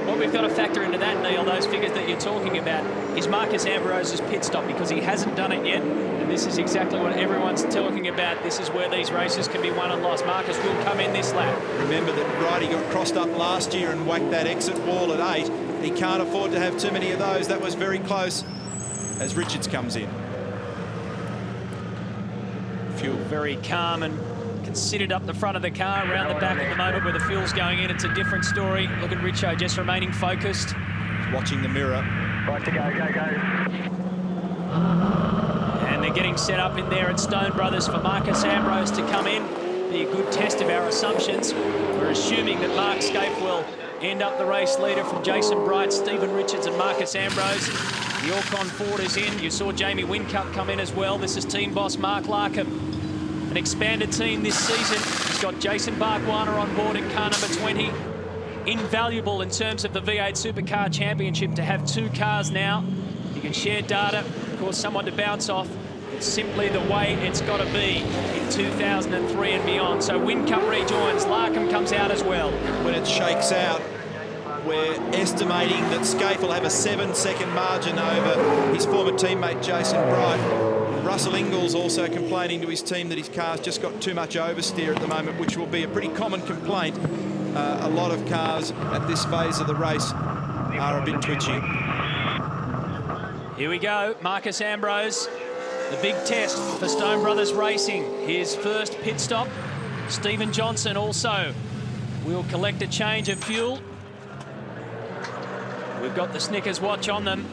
Speaker 1: What we've got to factor into that, Neil, those figures that you're talking about, is Marcus Ambrose's pit stop, because he hasn't done it yet. And this is exactly what everyone's talking about. This is where these races can be won and lost. Marcus will come in this lap.
Speaker 2: Remember that Brighty got crossed up last year and whacked that exit wall at 8. He can't afford to have too many of those. That was very close as Richards comes in.
Speaker 1: Fuel very calm and considered up the front of the car, around the back at the moment where the fuel's going in. It's a different story. Look at Richo just remaining focused.
Speaker 2: He's watching the mirror.
Speaker 9: Right to go.
Speaker 1: And they're getting set up in there at Stone Brothers for Marcus Ambrose to come in. Be a good test of our assumptions. We're assuming that Mark Scaife will end up the race leader from Jason Bright, Stephen Richards and Marcus Ambrose. The Orcon Ford is in. You saw Jamie Whincup come in as well. This is team boss Mark Larkham. An expanded team this season. He's got Jason Barkwana on board in car number 20. Invaluable in terms of the V8 Supercar Championship to have 2 cars now. You can share data, of course, someone to bounce off. It's simply the way it's got to be in 2003 and beyond. So Whincup rejoins, Larkham comes out as well.
Speaker 2: When it shakes out, we're estimating that Scaife will have a 7-second margin over his former teammate Jason Bright. Russell Ingles also complaining to his team that his car's just got too much oversteer at the moment, which will be a pretty common complaint. A lot of cars at this phase of the race are a bit twitchy.
Speaker 1: Here we go, Marcus Ambrose. The big test for Stone Brothers Racing. His first pit stop. Stephen Johnson also will collect a change of fuel. We've got the Snickers watch on them.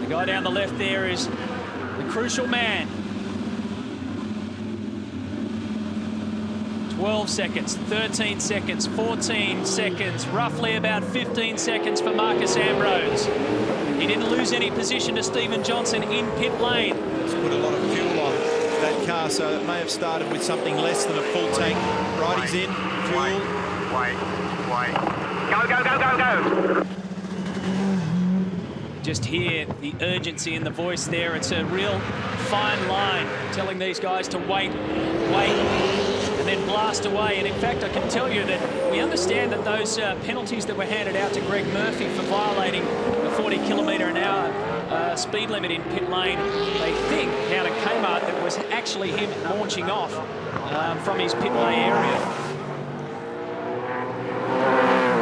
Speaker 1: The guy down the left there is the crucial man. 12 seconds, 13 seconds, 14 seconds, roughly about 15 seconds for Marcus Ambrose. He didn't lose any position to Stephen Johnson in pit lane.
Speaker 2: He's put a lot of fuel on that car, so it may have started with something less than a full tank. Righty's in, fuel.
Speaker 9: Wait. Go.
Speaker 1: Just hear the urgency in the voice there. It's a real fine line telling these guys to wait, and then blast away. And in fact, I can tell you that we understand that those penalties that were handed out to Greg Murphy for violating the 40km/h speed limit in pit lane, they think down at Kmart that was actually him launching off from his pit lane area.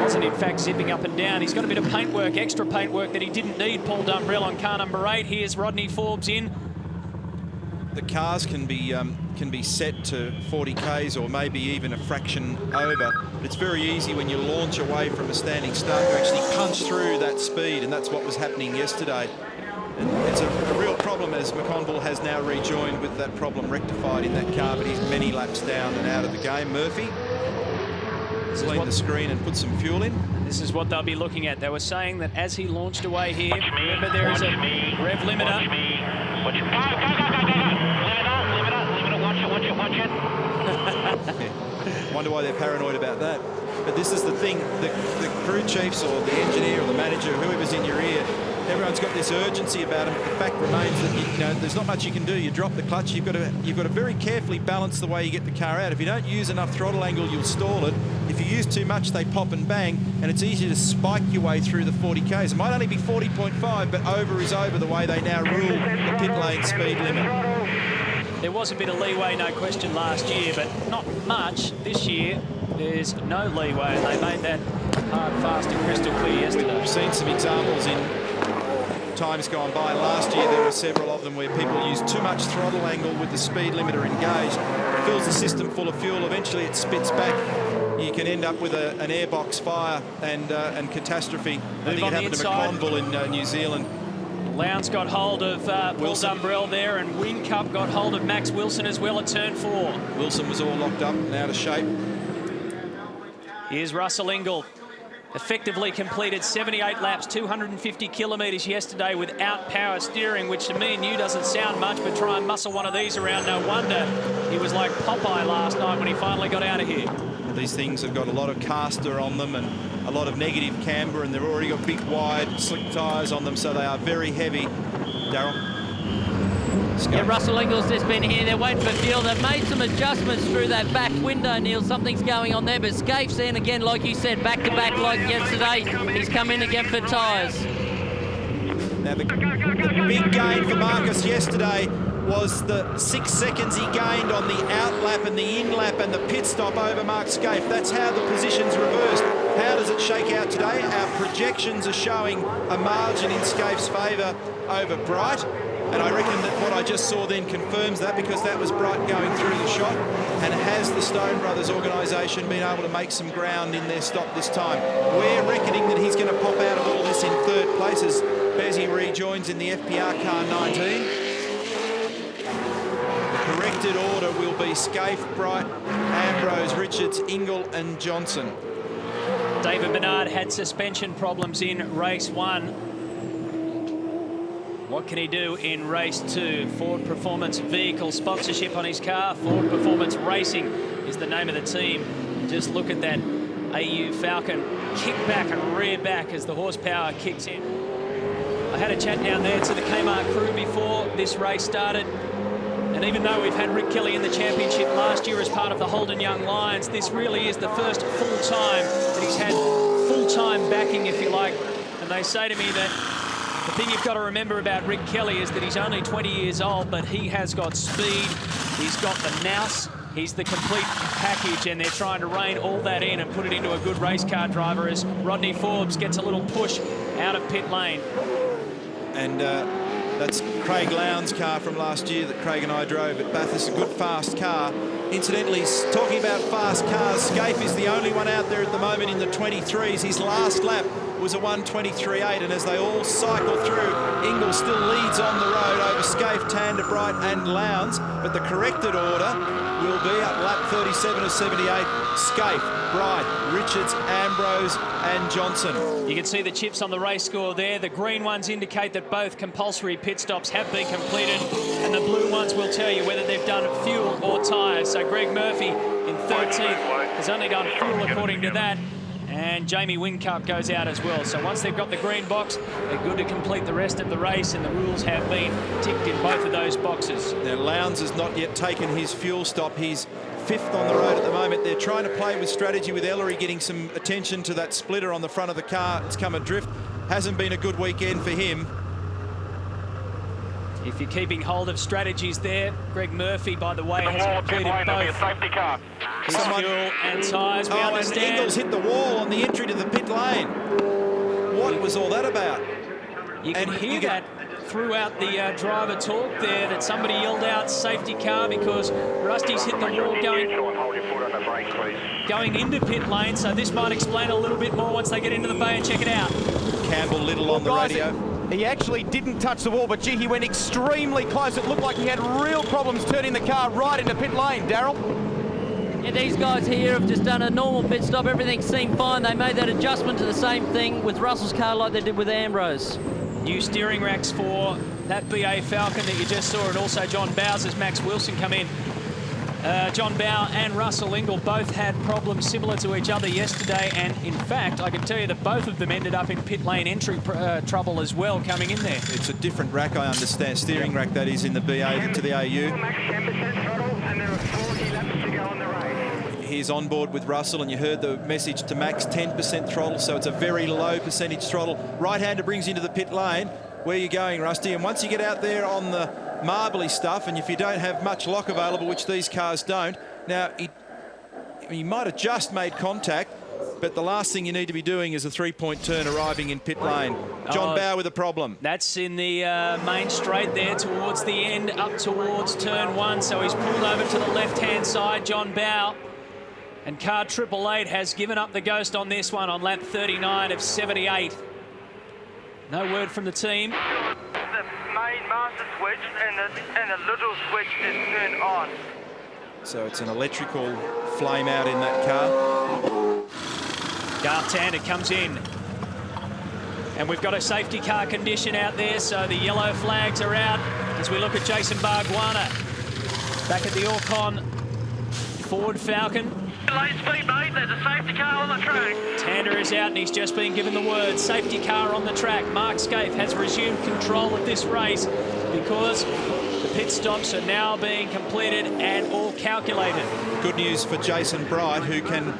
Speaker 1: Wasn't in fact zipping up and down. He's got a bit of paintwork, extra paintwork that he didn't need. Paul Dumbrell on car number 8. Here's Rodney Forbes in.
Speaker 2: The cars can be set to 40 k's or maybe even a fraction over. But it's very easy when you launch away from a standing start to actually punch through that speed, and that's what was happening yesterday. And it's a real problem as McConville has now rejoined with that problem rectified in that car, but he's many laps down and out of the game. Murphy, clean the screen and put some fuel in.
Speaker 1: This is what they'll be looking at. They were saying that as he launched away here, remember there is a rev limiter.
Speaker 9: Watch it. Limiter, watch it.
Speaker 2: Wonder why they're paranoid about that. But this is the thing, the crew chiefs or the engineer or the manager, whoever's in your ear, everyone's got this urgency about them. The fact remains that you know there's not much you can do. You drop the clutch. You've got to very carefully balance the way you get the car out. If you don't use enough throttle angle, you'll stall it. If you use too much, they pop and bang, and it's easy to spike your way through the 40Ks. It might only be 40.5, but over is over the way they now rule the pit lane speed limit.
Speaker 1: There was a bit of leeway, no question, last year, but not much this year. There's no leeway, and they made that hard, fast and crystal clear yesterday.
Speaker 2: We've seen some examples in times gone by. Last year there were several of them where people used too much throttle angle with the speed limiter engaged. It fills the system full of fuel. Eventually it spits back. You can end up with an airbox fire and catastrophe. I think it happened to McConville in New Zealand.
Speaker 1: Lowndes got hold of Paul Dumbrell there, and Whincup got hold of Max Wilson as well at turn 4.
Speaker 2: Wilson was all locked up and out of shape.
Speaker 1: Here's Russell Ingall. Effectively completed 78 laps, 250 kilometres yesterday without power steering, which to me and you doesn't sound much, but try and muscle one of these around. No wonder he was like Popeye last night when he finally got out of here.
Speaker 2: These things have got a lot of caster on them and a lot of negative camber, and they've already got big, wide, slick tyres on them, so they are very heavy. Darryl?
Speaker 10: Yeah, Russell Ingall's just been here. They're waiting for fuel. They've made some adjustments through that back window, Neil. Something's going on there, but Scaife's in again, like you said, back-to-back like yesterday. He's come in again for tyres.
Speaker 2: Now, the big gain for Marcus yesterday was the 6 seconds he gained on the out lap and the in lap and the pit stop over Mark Scaife. That's how the position's reversed. How does it shake out today? Our projections are showing a margin in Scaife's favour over Bright. And I reckon that what I just saw then confirms that, because that was Bright going through the shot. And has the Stone Brothers organisation been able to make some ground in their stop this time? We're reckoning that he's going to pop out of all this in third place as Bezzy rejoins in the FPR car 19. The corrected order will be Scaife, Bright, Ambrose, Richards, Ingall and Johnson.
Speaker 1: David Bernard had suspension problems in race 1. What can he do in race 2? Ford Performance Vehicle sponsorship on his car. Ford Performance Racing is the name of the team. Just look at that AU Falcon kick back and rear back as the horsepower kicks in. I had a chat down there to the Kmart crew before this race started. And even though we've had Rick Kelly in the championship last year as part of the Holden Young Lions, this really is the first full time that he's had full-time backing, if you like. And they say to me that the thing you've got to remember about Rick Kelly is that he's only 20 years old, but he has got speed, he's got the nous, he's the complete package, and they're trying to rein all that in and put it into a good race car driver as Rodney Forbes gets a little push out of pit lane.
Speaker 2: And that's Craig Lowndes' car from last year that Craig and I drove at Bathurst, a good fast car. Incidentally, talking about fast cars, Scaife is the only one out there at the moment in the 23s. His last lap was a 1:23.8, and as they all cycle through, Ingall still leads on the road over Scaife, Tander, Bright and Lowndes, but the corrected order will be at lap 37 of 78, Scaife, Bright, Richards, Ambrose and Johnson.
Speaker 1: You can see the chips on the race score there. The green ones indicate that both compulsory pit stops have been completed, and the blue ones will tell you whether they've done fuel or tyres. So Greg Murphy in 13th has only done fuel according to that. And Jamie Whincup goes out as well. So once they've got the green box, they're good to complete the rest of the race, and the rules have been ticked in both of those boxes.
Speaker 2: Now, Lowndes has not yet taken his fuel stop. He's 5th on the road at the moment. They're trying to play with strategy with Ellery getting some attention to that splitter on the front of the car. It's come adrift. Hasn't been a good weekend for him.
Speaker 1: If you're keeping hold of strategies there, Greg Murphy, by the way, has completed both his fuel and tyres. We understand.
Speaker 2: And Ingall's hit the wall on the entry to the pit lane. What was all that about?
Speaker 1: You can hear that throughout the driver talk there, that somebody yelled out safety car because Rusty's hit the wall going into pit lane. So this might explain a little bit more once they get into the bay and check it out.
Speaker 2: Campbell Little on the radio.
Speaker 8: He actually didn't touch the wall, but gee, he went extremely close. It looked like he had real problems turning the car right into pit lane. Darryl?
Speaker 10: Yeah, these guys here have just done a normal pit stop. Everything seemed fine. They made that adjustment to the same thing with Russell's car like they did with Ambrose.
Speaker 1: New steering racks for that BA Falcon that you just saw, and also John Bowser's Max Wilson come in. John Bowe and Russell Ingall both had problems similar to each other yesterday, and in fact, I can tell you that both of them ended up in pit lane entry trouble as well coming in there.
Speaker 2: It's a different rack, I understand, steering rack that is in the BA to the AU. He's on board with Russell, and you heard the message to Max, 10% throttle, so it's a very low percentage throttle. Right-hander brings you into the pit lane. Where are you going, Rusty? And once you get out there on the marbly stuff, and if you don't have much lock available, which these cars don't, now he might have just made contact, but the last thing you need to be doing is a three-point turn arriving in pit lane. John Bowe with a problem.
Speaker 1: That's in the main straight there towards the end, up towards turn 1, so he's pulled over to the left-hand side, John Bowe. And car 888 has given up the ghost on this one on lap 39 of 78. No word from the team.
Speaker 9: The main master switch and the little switch is turned on.
Speaker 2: So it's an electrical flame out in that car.
Speaker 1: Garth Tander comes in. And we've got a safety car condition out there, so the yellow flags are out as we look at Jason Bargwanna. Back at the Orcon Ford Falcon.
Speaker 9: Late speed, mate. There's a safety car on the track.
Speaker 1: Tander is out and he's just been given the word. Safety car on the track. Mark Scaife has resumed control of this race because the pit stops are now being completed and all calculated.
Speaker 2: Good news for Jason Bright, who can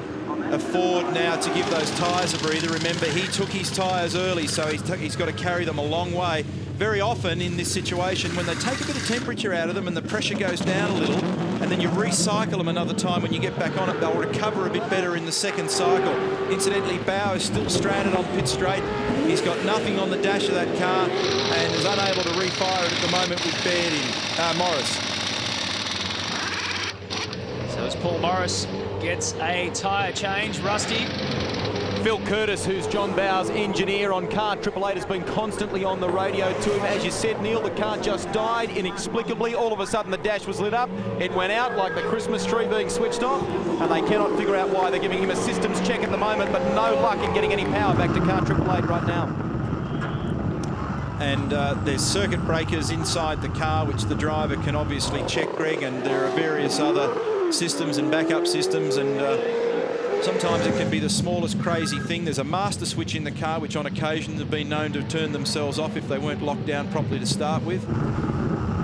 Speaker 2: afford now to give those tyres a breather. Remember, he took his tyres early, so he's got to carry them a long way. Very often in this situation, when they take a bit of temperature out of them and the pressure goes down a little, and then you recycle them another time when you get back on it, they'll recover a bit better in the second cycle. Incidentally, Bowe is still stranded on pit straight. He's got nothing on the dash of that car and is unable to refire it at the moment with Baird in Morris.
Speaker 1: So as Paul Morris gets a tyre change, Rusty.
Speaker 8: Phil Curtis, who's John Bowe's engineer on car 888, has been constantly on the radio to him. As you said, Neil, the car just died inexplicably. All of a sudden, the dash was lit up. It went out like the Christmas tree being switched off, and they cannot figure out why. They're giving him a systems check at the moment, but no luck in getting any power back to car 888 right now.
Speaker 2: And there's circuit breakers inside the car, which the driver can obviously check, Greg, and there are various other systems and backup systems, and sometimes it can be the smallest crazy thing. There's a master switch in the car, which on occasion have been known to turn themselves off if they weren't locked down properly to start with.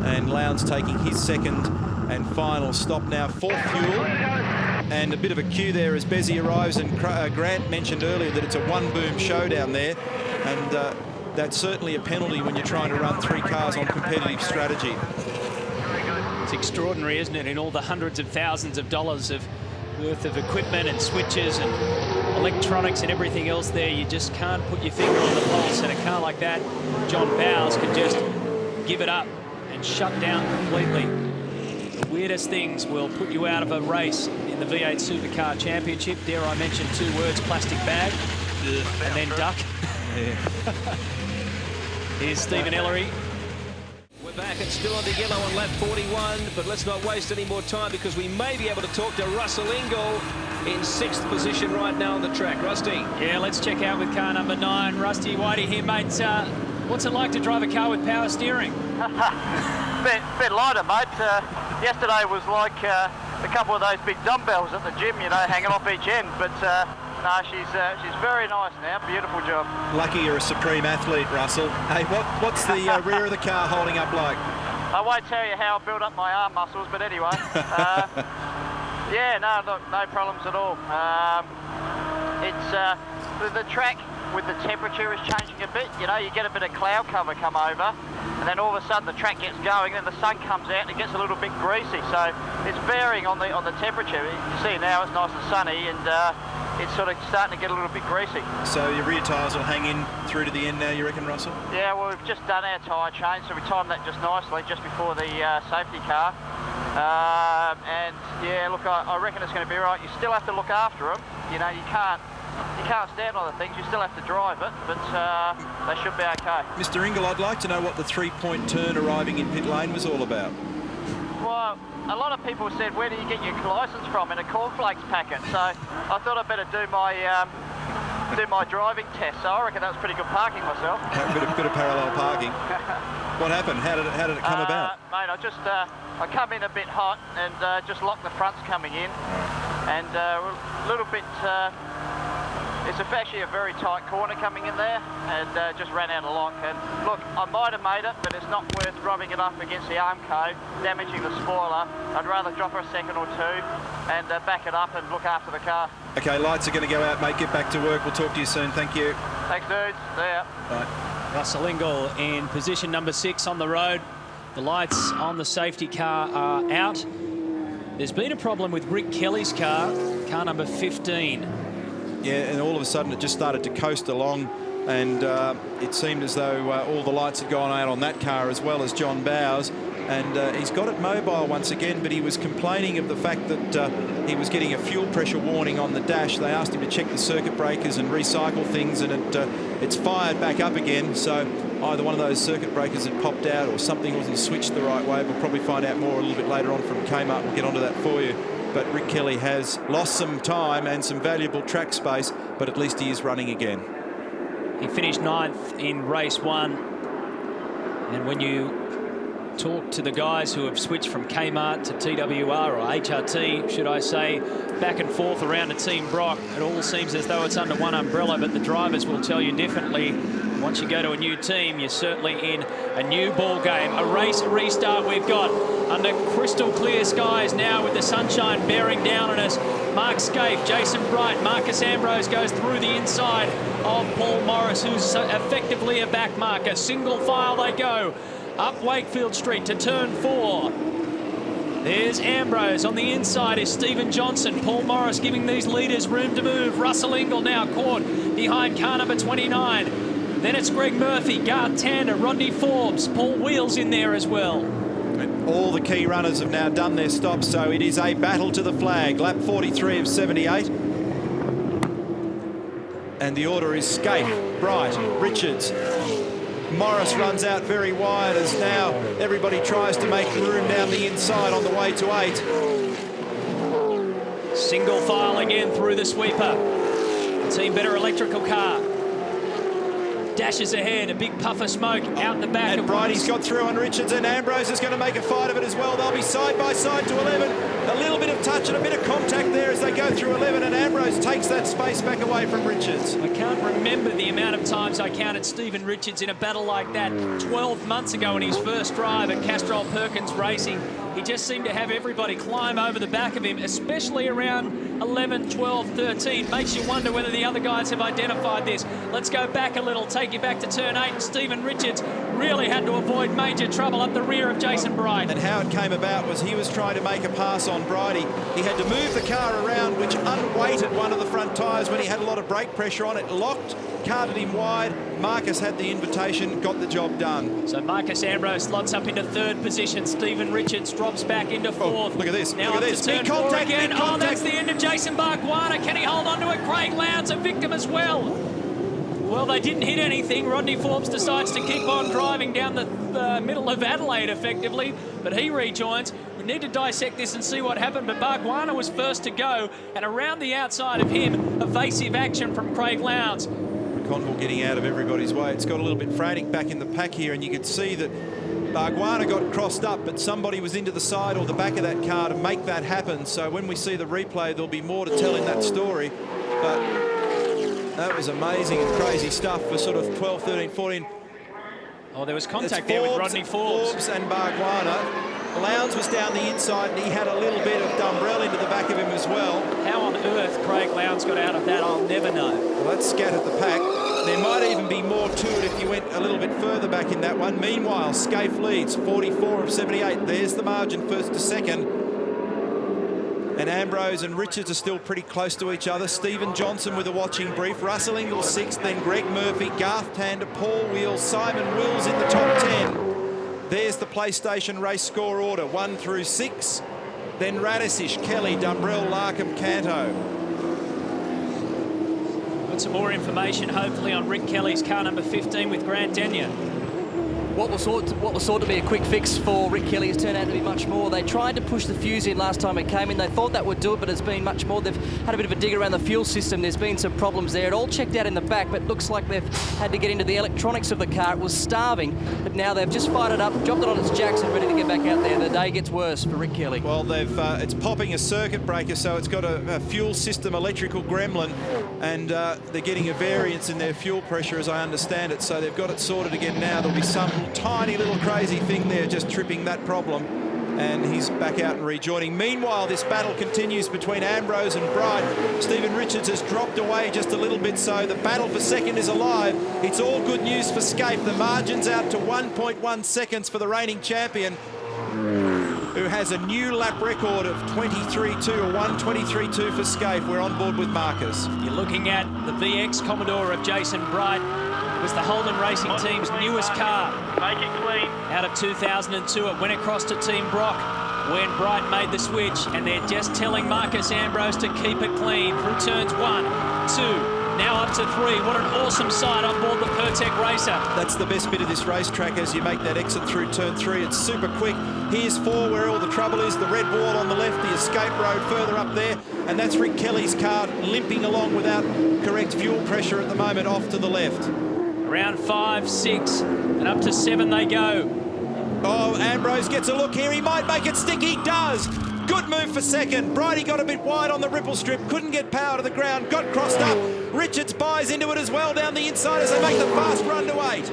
Speaker 2: And Lowndes taking his second and final stop now for fuel. And a bit of a queue there as Bezzy arrives, and Grant mentioned earlier that it's a one-boom showdown there. And that's certainly a penalty when you're trying to run 3 cars on competitive strategy.
Speaker 1: It's extraordinary, isn't it, in all the hundreds of thousands of dollars worth of equipment and switches and electronics and everything else there, you just can't put your finger on the pulse. And a car like that, John Bowes, can just give it up and shut down completely. The weirdest things will put you out of a race in the V8 Supercar Championship. Dare I mention 2 words, plastic bag, and then duck. Here's Stephen Ellery.
Speaker 6: We're back and still on the yellow on lap 41, but let's not waste any more time because we may be able to talk to Russell Ingall in 6th position right now on the track. Rusty.
Speaker 1: Yeah, let's check out with car number 9. Rusty Whitey here, mate. What's it like to drive a car with power steering?
Speaker 11: bit lighter, mate. Yesterday was like a couple of those big dumbbells at the gym, you know, hanging off each end, but no, she's very nice now. Beautiful job.
Speaker 2: Lucky you're a supreme athlete, Russell. Hey, what's the rear of the car holding up like?
Speaker 11: I won't tell you how I built up my arm muscles, but anyway. Yeah, no, look, no problems at all. It's the track with the temperature is changing a bit. You know, you get a bit of cloud cover come over, and then all of a sudden the track gets going, and the sun comes out and it gets a little bit greasy. So it's varying on the temperature. You see now it's nice and sunny, and it's sort of starting to get a little bit greasy.
Speaker 2: So your rear tyres will hang in through to the end now, you reckon, Russell?
Speaker 11: Yeah, well, we've just done our tyre change, so we timed that just nicely just before the safety car. And yeah, look, I reckon it's going to be right. You still have to look after them. You know, you can't stand on the things. You still have to drive it, but they should be okay.
Speaker 2: Mr. Ingall, I'd like to know what the 3-point turn arriving in pit lane was all about.
Speaker 11: Well, a lot of people said, where do you get your licence from? In a cornflakes packet. So I thought I'd better do my do my driving test, so I reckon that was pretty good parking myself.
Speaker 2: A bit of parallel parking. What happened? How did it come about?
Speaker 11: Mate, I come in a bit hot and just locked the fronts coming in, and a little bit. It's actually a very tight corner coming in there, and just ran out of lock. And look, I might have made it, but it's not worth rubbing it up against the Armco, damaging the spoiler. I'd rather drop her a second or two and back it up and look after the car.
Speaker 2: Okay, lights are going to go out, mate. Get back to work. We'll talk to you soon. Thank you.
Speaker 11: Thanks, dudes. See ya.
Speaker 2: Bye.
Speaker 1: Russell Ingall in position number 6 on the road. The lights on the safety car are out. There's been a problem with Rick Kelly's car number 15.
Speaker 2: Yeah, and all of a sudden it just started to coast along, and it seemed as though all the lights had gone out on that car as well as John Bowes. And he's got it mobile once again, but he was complaining of the fact that he was getting a fuel pressure warning on the dash. They asked him to check the circuit breakers and recycle things, and it's fired back up again. So either one of those circuit breakers had popped out or something wasn't switched the right way. We'll probably find out more a little bit later on from Kmart. We'll get onto that for you. But Rick Kelly has lost some time and some valuable track space, but at least he is running again.
Speaker 1: He finished 9th in race 1. And when you talk to the guys who have switched from Kmart to TWR, or HRT, should I say, back and forth around a Team Brock, it all seems as though it's under one umbrella, but the drivers will tell you differently. Once you go to a new team, you're certainly in a new ball game. A race restart we've got under crystal clear skies now, with the sunshine bearing down on us. Mark Scaife, Jason Bright, Marcus Ambrose goes through the inside of Paul Morris, who's effectively a back marker. Single file they go up Wakefield Street to turn 4. There's Ambrose. On the inside is Stephen Johnson. Paul Morris giving these leaders room to move. Russell Ingall now caught behind car number 29. Then it's Greg Murphy, Garth Tander, Rodney Forbes, Paul Wheels in there as well.
Speaker 2: And all the key runners have now done their stops, so it is a battle to the flag. Lap 43 of 78. And the order is Scaife, Bright, Richards. Morris runs out very wide as now everybody tries to make room down the inside on the way to 8.
Speaker 1: Single file again through the sweeper. Team Better electrical car dashes ahead, a big puff of smoke out the back.
Speaker 2: And Bridie's got through on Richards, and Ambrose is going to make a fight of it as well. They'll be side by side to 11. A little bit of touch and a bit of contact there as they go through 11, and Ambrose takes that space back away from Richards.
Speaker 1: I can't remember the amount of times I counted Stephen Richards in a battle like that 12 months ago in his first drive at Castrol Perkins Racing. He just seemed to have everybody climb over the back of him, especially around 11, 12, 13. Makes you wonder whether the other guys have identified this. Let's go back a little, take you back to turn 8, and Stephen Richards really had to avoid major trouble up the rear of Jason Bright.
Speaker 2: And how it came about was he was trying to make a pass on Bridie. He had to move the car around, which unweighted one of the front tyres when he had a lot of brake pressure on it. Locked, carted him wide. Marcus had the invitation, got the job done.
Speaker 1: So Marcus Ambrose slots up into 3rd position. Stephen Richards drops back into 4th.
Speaker 2: Oh, look at this,
Speaker 1: now
Speaker 2: look at this.
Speaker 1: Turn 4 again. Oh, that's the end of Jason Bargwanna. Can he hold on to it? Craig Lowndes a victim as well. Well, they didn't hit anything. Rodney Forbes decides to keep on driving down the middle of Adelaide, effectively, but he rejoins. We need to dissect this and see what happened, but Bargwanna was first to go, and around the outside of him, evasive action from Craig Lowndes.
Speaker 2: Conville getting out of everybody's way. It's got a little bit frantic back in the pack here, and you could see that Bargwanna got crossed up, but somebody was into the side or the back of that car to make that happen. So when we see the replay, there'll be more to tell in that story. But that was amazing and crazy stuff for sort of 12, 13, 14.
Speaker 1: Oh, there was contact there with Rodney Forbes.
Speaker 2: Forbes and Bargwanna. Lowndes was down the inside, and he had a little bit of Dumbrell into the back of him as well.
Speaker 1: How on earth Craig Lowndes got out of that, I'll never know.
Speaker 2: Well, that scattered the pack. There might even be more to it if you went a little bit further back in that one. Meanwhile, Scaife leads, 44 of 78. There's the margin, 1st to 2nd. And Ambrose and Richards are still pretty close to each other. Stephen Johnson with a watching brief. Russell Ingall 6th, then Greg Murphy, Garth Tander, Paul Wheels, Simon Wills in the top 10. There's the PlayStation race score order, 1 through 6. Then Radisish, Kelly, Dumbrell, Larkham, Canto.
Speaker 1: Got some more information, hopefully, on Rick Kelly's car number 15 with Grant Denyer.
Speaker 4: What was thought to be a quick fix for Rick Kelly has turned out to be much more. They tried to push the fuse in last time it came in. They thought that would do it, but it's been much more. They've had a bit of a dig around the fuel system. There's been some problems there. It all checked out in the back, but looks like they've had to get into the electronics of the car. It was starving, but now they've just fired it up, dropped it on its jacks and ready to get back out there. The day gets worse for Rick Kelly.
Speaker 2: Well, it's popping a circuit breaker, so it's got a fuel system electrical gremlin, and they're getting a variance in their fuel pressure, as I understand it, so they've got it sorted again now. There'll be some tiny little crazy thing there just tripping that problem, and he's back out and rejoining. Meanwhile, this battle continues between Ambrose and Bright. Stephen Richards has dropped away just a little bit, so the battle for second is alive. It's all good news for Scaife. The margin's out to 1.1 seconds for the reigning champion, who has a new lap record of 23.2, or 1:23.2 for Scaife. We're on board with Marcus.
Speaker 1: You're looking at the VX Commodore of Jason Bright. It was the Holden Racing Team's newest car.
Speaker 9: Make it clean.
Speaker 1: Out of 2002, it went across to Team Brock when Bright made the switch, and they're just telling Marcus Ambrose to keep it clean through turns 1, 2, now up to 3. What an awesome sight on board the Pertec Racer.
Speaker 2: That's the best bit of this racetrack as you make that exit through turn 3. It's super quick. Here's 4 where all the trouble is, the red wall on the left, the escape road further up there, and that's Rick Kelly's car limping along without correct fuel pressure at the moment off to the left.
Speaker 1: Around 5, 6, and up to 7 they go.
Speaker 2: Oh, Ambrose gets a look here. He might make it stick. He does. Good move for second. Brighty got a bit wide on the ripple strip. Couldn't get power to the ground. Got crossed up. Richards buys into it as well down the inside as they make the fast run to 8.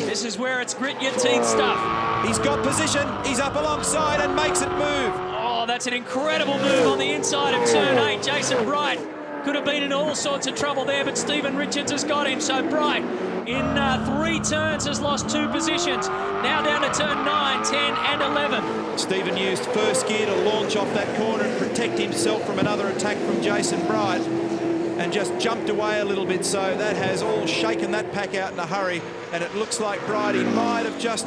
Speaker 1: This is where it's grit your teeth stuff.
Speaker 2: He's got position. He's up alongside and makes it move.
Speaker 1: Oh, that's an incredible move on the inside of turn 8. Jason Bright could have been in all sorts of trouble there, but Stephen Richards has got him. So Bright, in 3 turns, has lost 2 positions. Now down to turn 9, 10 and 11.
Speaker 2: Stephen used first gear to launch off that corner and protect himself from another attack from Jason Bright, and just jumped away a little bit, so that has all shaken that pack out in a hurry, and it looks like Brighty might have just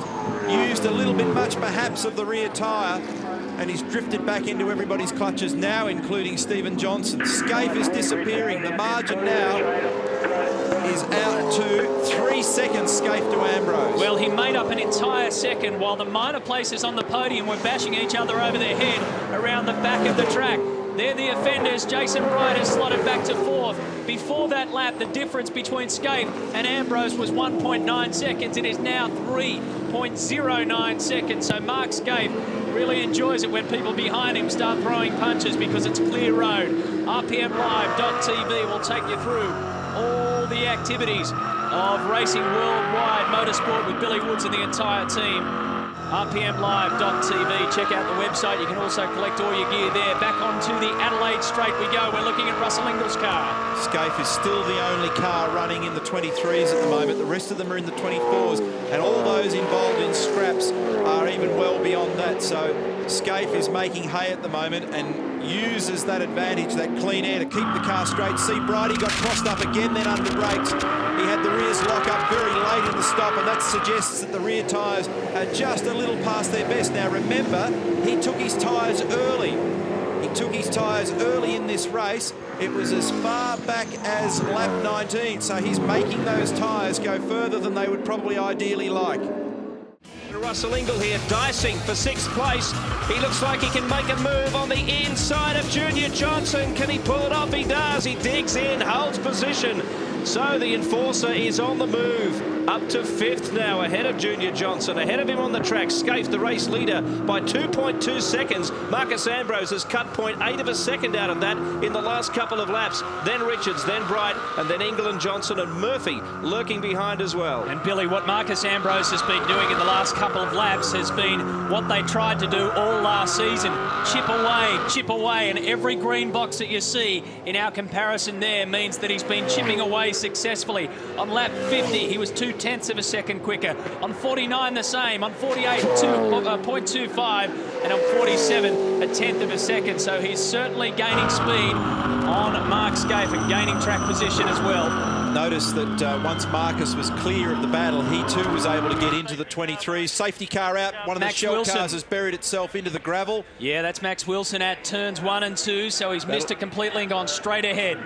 Speaker 2: used a little bit much perhaps of the rear tyre, and he's drifted back into everybody's clutches now, including Stephen Johnson. Scaife is disappearing. The margin now is out to 3 seconds, Scaife to Ambrose.
Speaker 1: Well, he made up an entire second while the minor places on the podium were bashing each other over their head around the back of the track. They're the offenders. Jason Bright is slotted back to 4th. Before that lap, the difference between Scaife and Ambrose was 1.9 seconds. It is now 3.09 seconds. So Mark Scaife really enjoys it when people behind him start throwing punches because it's clear road. RPMlive.tv will take you through all the activities of racing worldwide motorsport with Billy Woods and the entire team. RPMlive.tv. Check out the website. You can also collect all your gear there. Back onto the Adelaide straight we go. We're looking at Russell Ingall's car.
Speaker 2: Scaife is still the only car running in the 23s at the moment. The rest of them are in the 24s, and all those involved in scraps are even well beyond that. So Scaife is making hay at the moment and uses that advantage, that clean air, to keep the car straight. See, Brighty got crossed up again, then under brakes. He had the rears lock up very late in the stop, and that suggests that the rear tyres are just a little past their best. Now remember, he took his tyres early. He took his tyres early in this race. It was as far back as lap 19, so he's making those tyres go further than they would probably ideally like.
Speaker 6: Russell Ingall here, dicing for 6th place. He looks like he can make a move on the inside of Junior Johnson. Can he pull it off? He does. He digs in, holds position. So the Enforcer is on the move. Up to 5th now, ahead of Junior Johnson. Ahead of him on the track, Scaife, the race leader, by 2.2 seconds. Marcus Ambrose has cut 0.8 of a second out of that in the last couple of laps. Then Richards, then Bright, and then Ingall and Johnson and Murphy lurking behind as well.
Speaker 1: And Billy, what Marcus Ambrose has been doing in the last couple of laps has been what they tried to do all last season. Chip away, and every green box that you see in our comparison there means that he's been chipping away successfully. On lap 50, he was 0.2 of a second quicker. On 49, the same. On 48, 0.25, and on 47, 1/10 of a second. So he's certainly gaining speed on Mark Scaife and gaining track position as well.
Speaker 2: Notice that once Marcus was clear of the battle, he too was able to get into the 23s. Safety car out. One of the shell cars has buried itself into the gravel.
Speaker 1: Yeah, that's Max Wilson at turns 1 and 2, so he's missed it completely and gone straight ahead.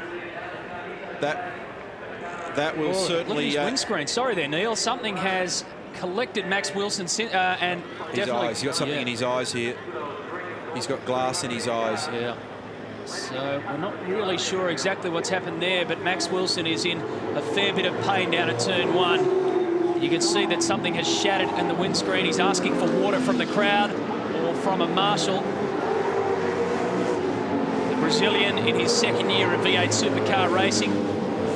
Speaker 2: That will certainly...
Speaker 1: Look at his windscreen. Sorry there, Neil. Something has collected Max Wilson and
Speaker 2: his
Speaker 1: definitely...
Speaker 2: eyes. He's got something in his eyes here. He's got glass in his eyes.
Speaker 1: Yeah. So we're not really sure exactly what's happened there, but Max Wilson is in a fair bit of pain down at turn 1. You can see that something has shattered in the windscreen. He's asking for water from the crowd or from a marshal. The Brazilian in his second year of V8 supercar racing,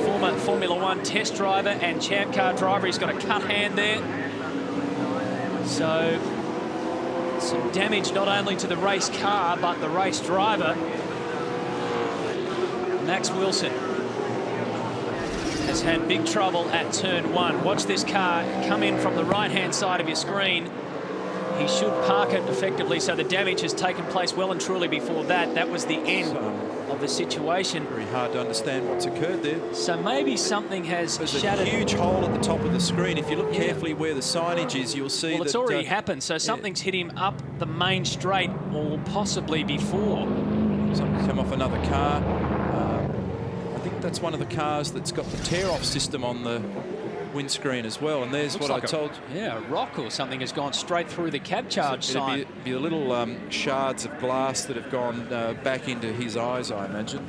Speaker 1: former Formula 1 test driver and champ car driver. He's got a cut hand there. So some damage not only to the race car, but the race driver. Max Wilson has had big trouble at turn 1. Watch this car come in from the right-hand side of your screen. He should park it effectively, so the damage has taken place well and truly before that. That was the end of the situation.
Speaker 2: Very hard to understand what's occurred there.
Speaker 1: So maybe something has shattered.
Speaker 2: There's a huge hole at the top of the screen. If you look carefully where the signage is, you'll see
Speaker 1: it's already happened. So something's hit him up the main straight, or possibly before.
Speaker 2: Something's come off another car. I think that's one of the cars that's got the tear-off system on the windscreen as well, and there's what I told you.
Speaker 1: Yeah, a rock or something has gone straight through the cab charge sign.
Speaker 2: It'd be the little shards of glass that have gone back into his eyes, I imagine.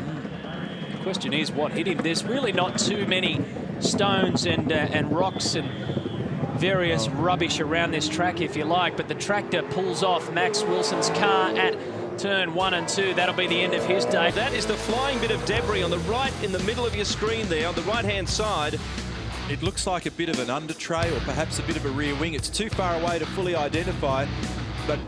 Speaker 1: The question is what hit him. There's really not too many stones and rocks and various rubbish around this track, if you like, but the tractor pulls off Max Wilson's car at turn 1 and 2. That'll be the end of his day.
Speaker 6: That is the flying bit of debris on the right in the middle of your screen there, on the right-hand side.
Speaker 2: It looks like a bit of an under tray or perhaps a bit of a rear wing. It's too far away to fully identify, but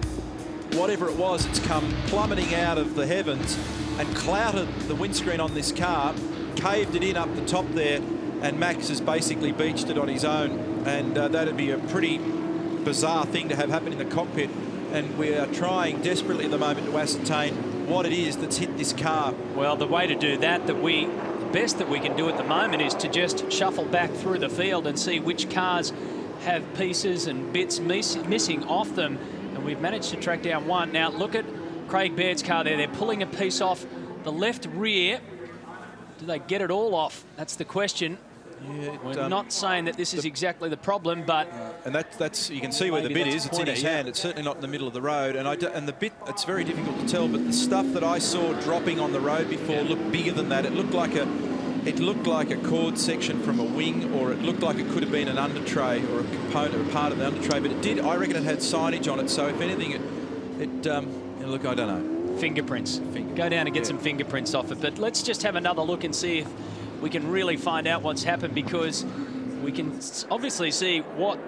Speaker 2: whatever it was, it's come plummeting out of the heavens and clouted the windscreen on this car, caved it in up the top there, and Max has basically beached it on his own. And that'd be a pretty bizarre thing to have happen in the cockpit. And we are trying desperately at the moment to ascertain what it is that's hit this car.
Speaker 1: Well, the way to do that, the best that we can do at the moment is to just shuffle back through the field and see which cars have pieces and bits missing off them. And we've managed to track down one. Now, look at Craig Baird's car there. They're pulling a piece off the left rear. Do they get it all off? That's the question.
Speaker 2: Yeah,
Speaker 1: we're not saying that this is exactly the problem, but
Speaker 2: and that's you can see where the bit is. It's in his hand. It's certainly not in the middle of the road. And the bit, it's very difficult to tell. But the stuff that I saw dropping on the road before looked bigger than that. It looked like a cord section from a wing, or it looked like it could have been an under tray or a component or part of the under tray. But it did. I reckon it had signage on it. So if anything, look, I don't know.
Speaker 1: Fingerprints. Go down and get some fingerprints off it. But let's just have another look and see if we can really find out what's happened, because we can obviously see what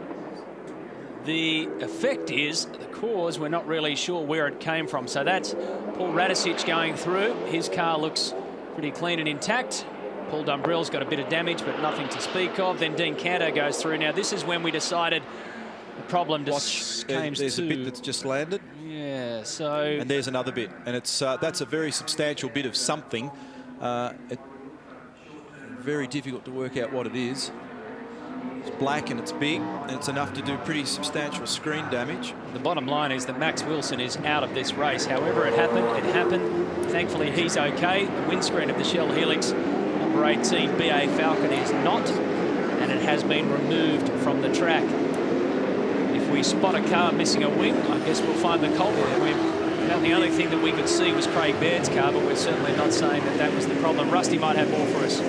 Speaker 1: the effect is. The cause, we're not really sure where it came from. So that's Paul Radicic going through. His car looks pretty clean and intact. Paul Dumbrell's got a bit of damage, but nothing to speak of. Then Dean Cantor goes through. Now, this is when we decided the problem just came to...
Speaker 2: There's a bit that's just landed.
Speaker 1: Yeah, so...
Speaker 2: And there's another bit. And it's that's a very substantial bit of something. Very difficult to work out what it is. It's black and it's big, and it's enough to do pretty substantial screen damage.
Speaker 1: The bottom line is that Max Wilson is out of this race. However it happened. Thankfully, he's okay. The windscreen of the Shell Helix number 18 BA Falcon is not, and it has been removed from the track. If we spot a car missing a wing, I guess we'll find the culprit. The only thing that we could see was Craig Baird's car, but we're certainly not saying that that was the problem. Rusty might have more for us.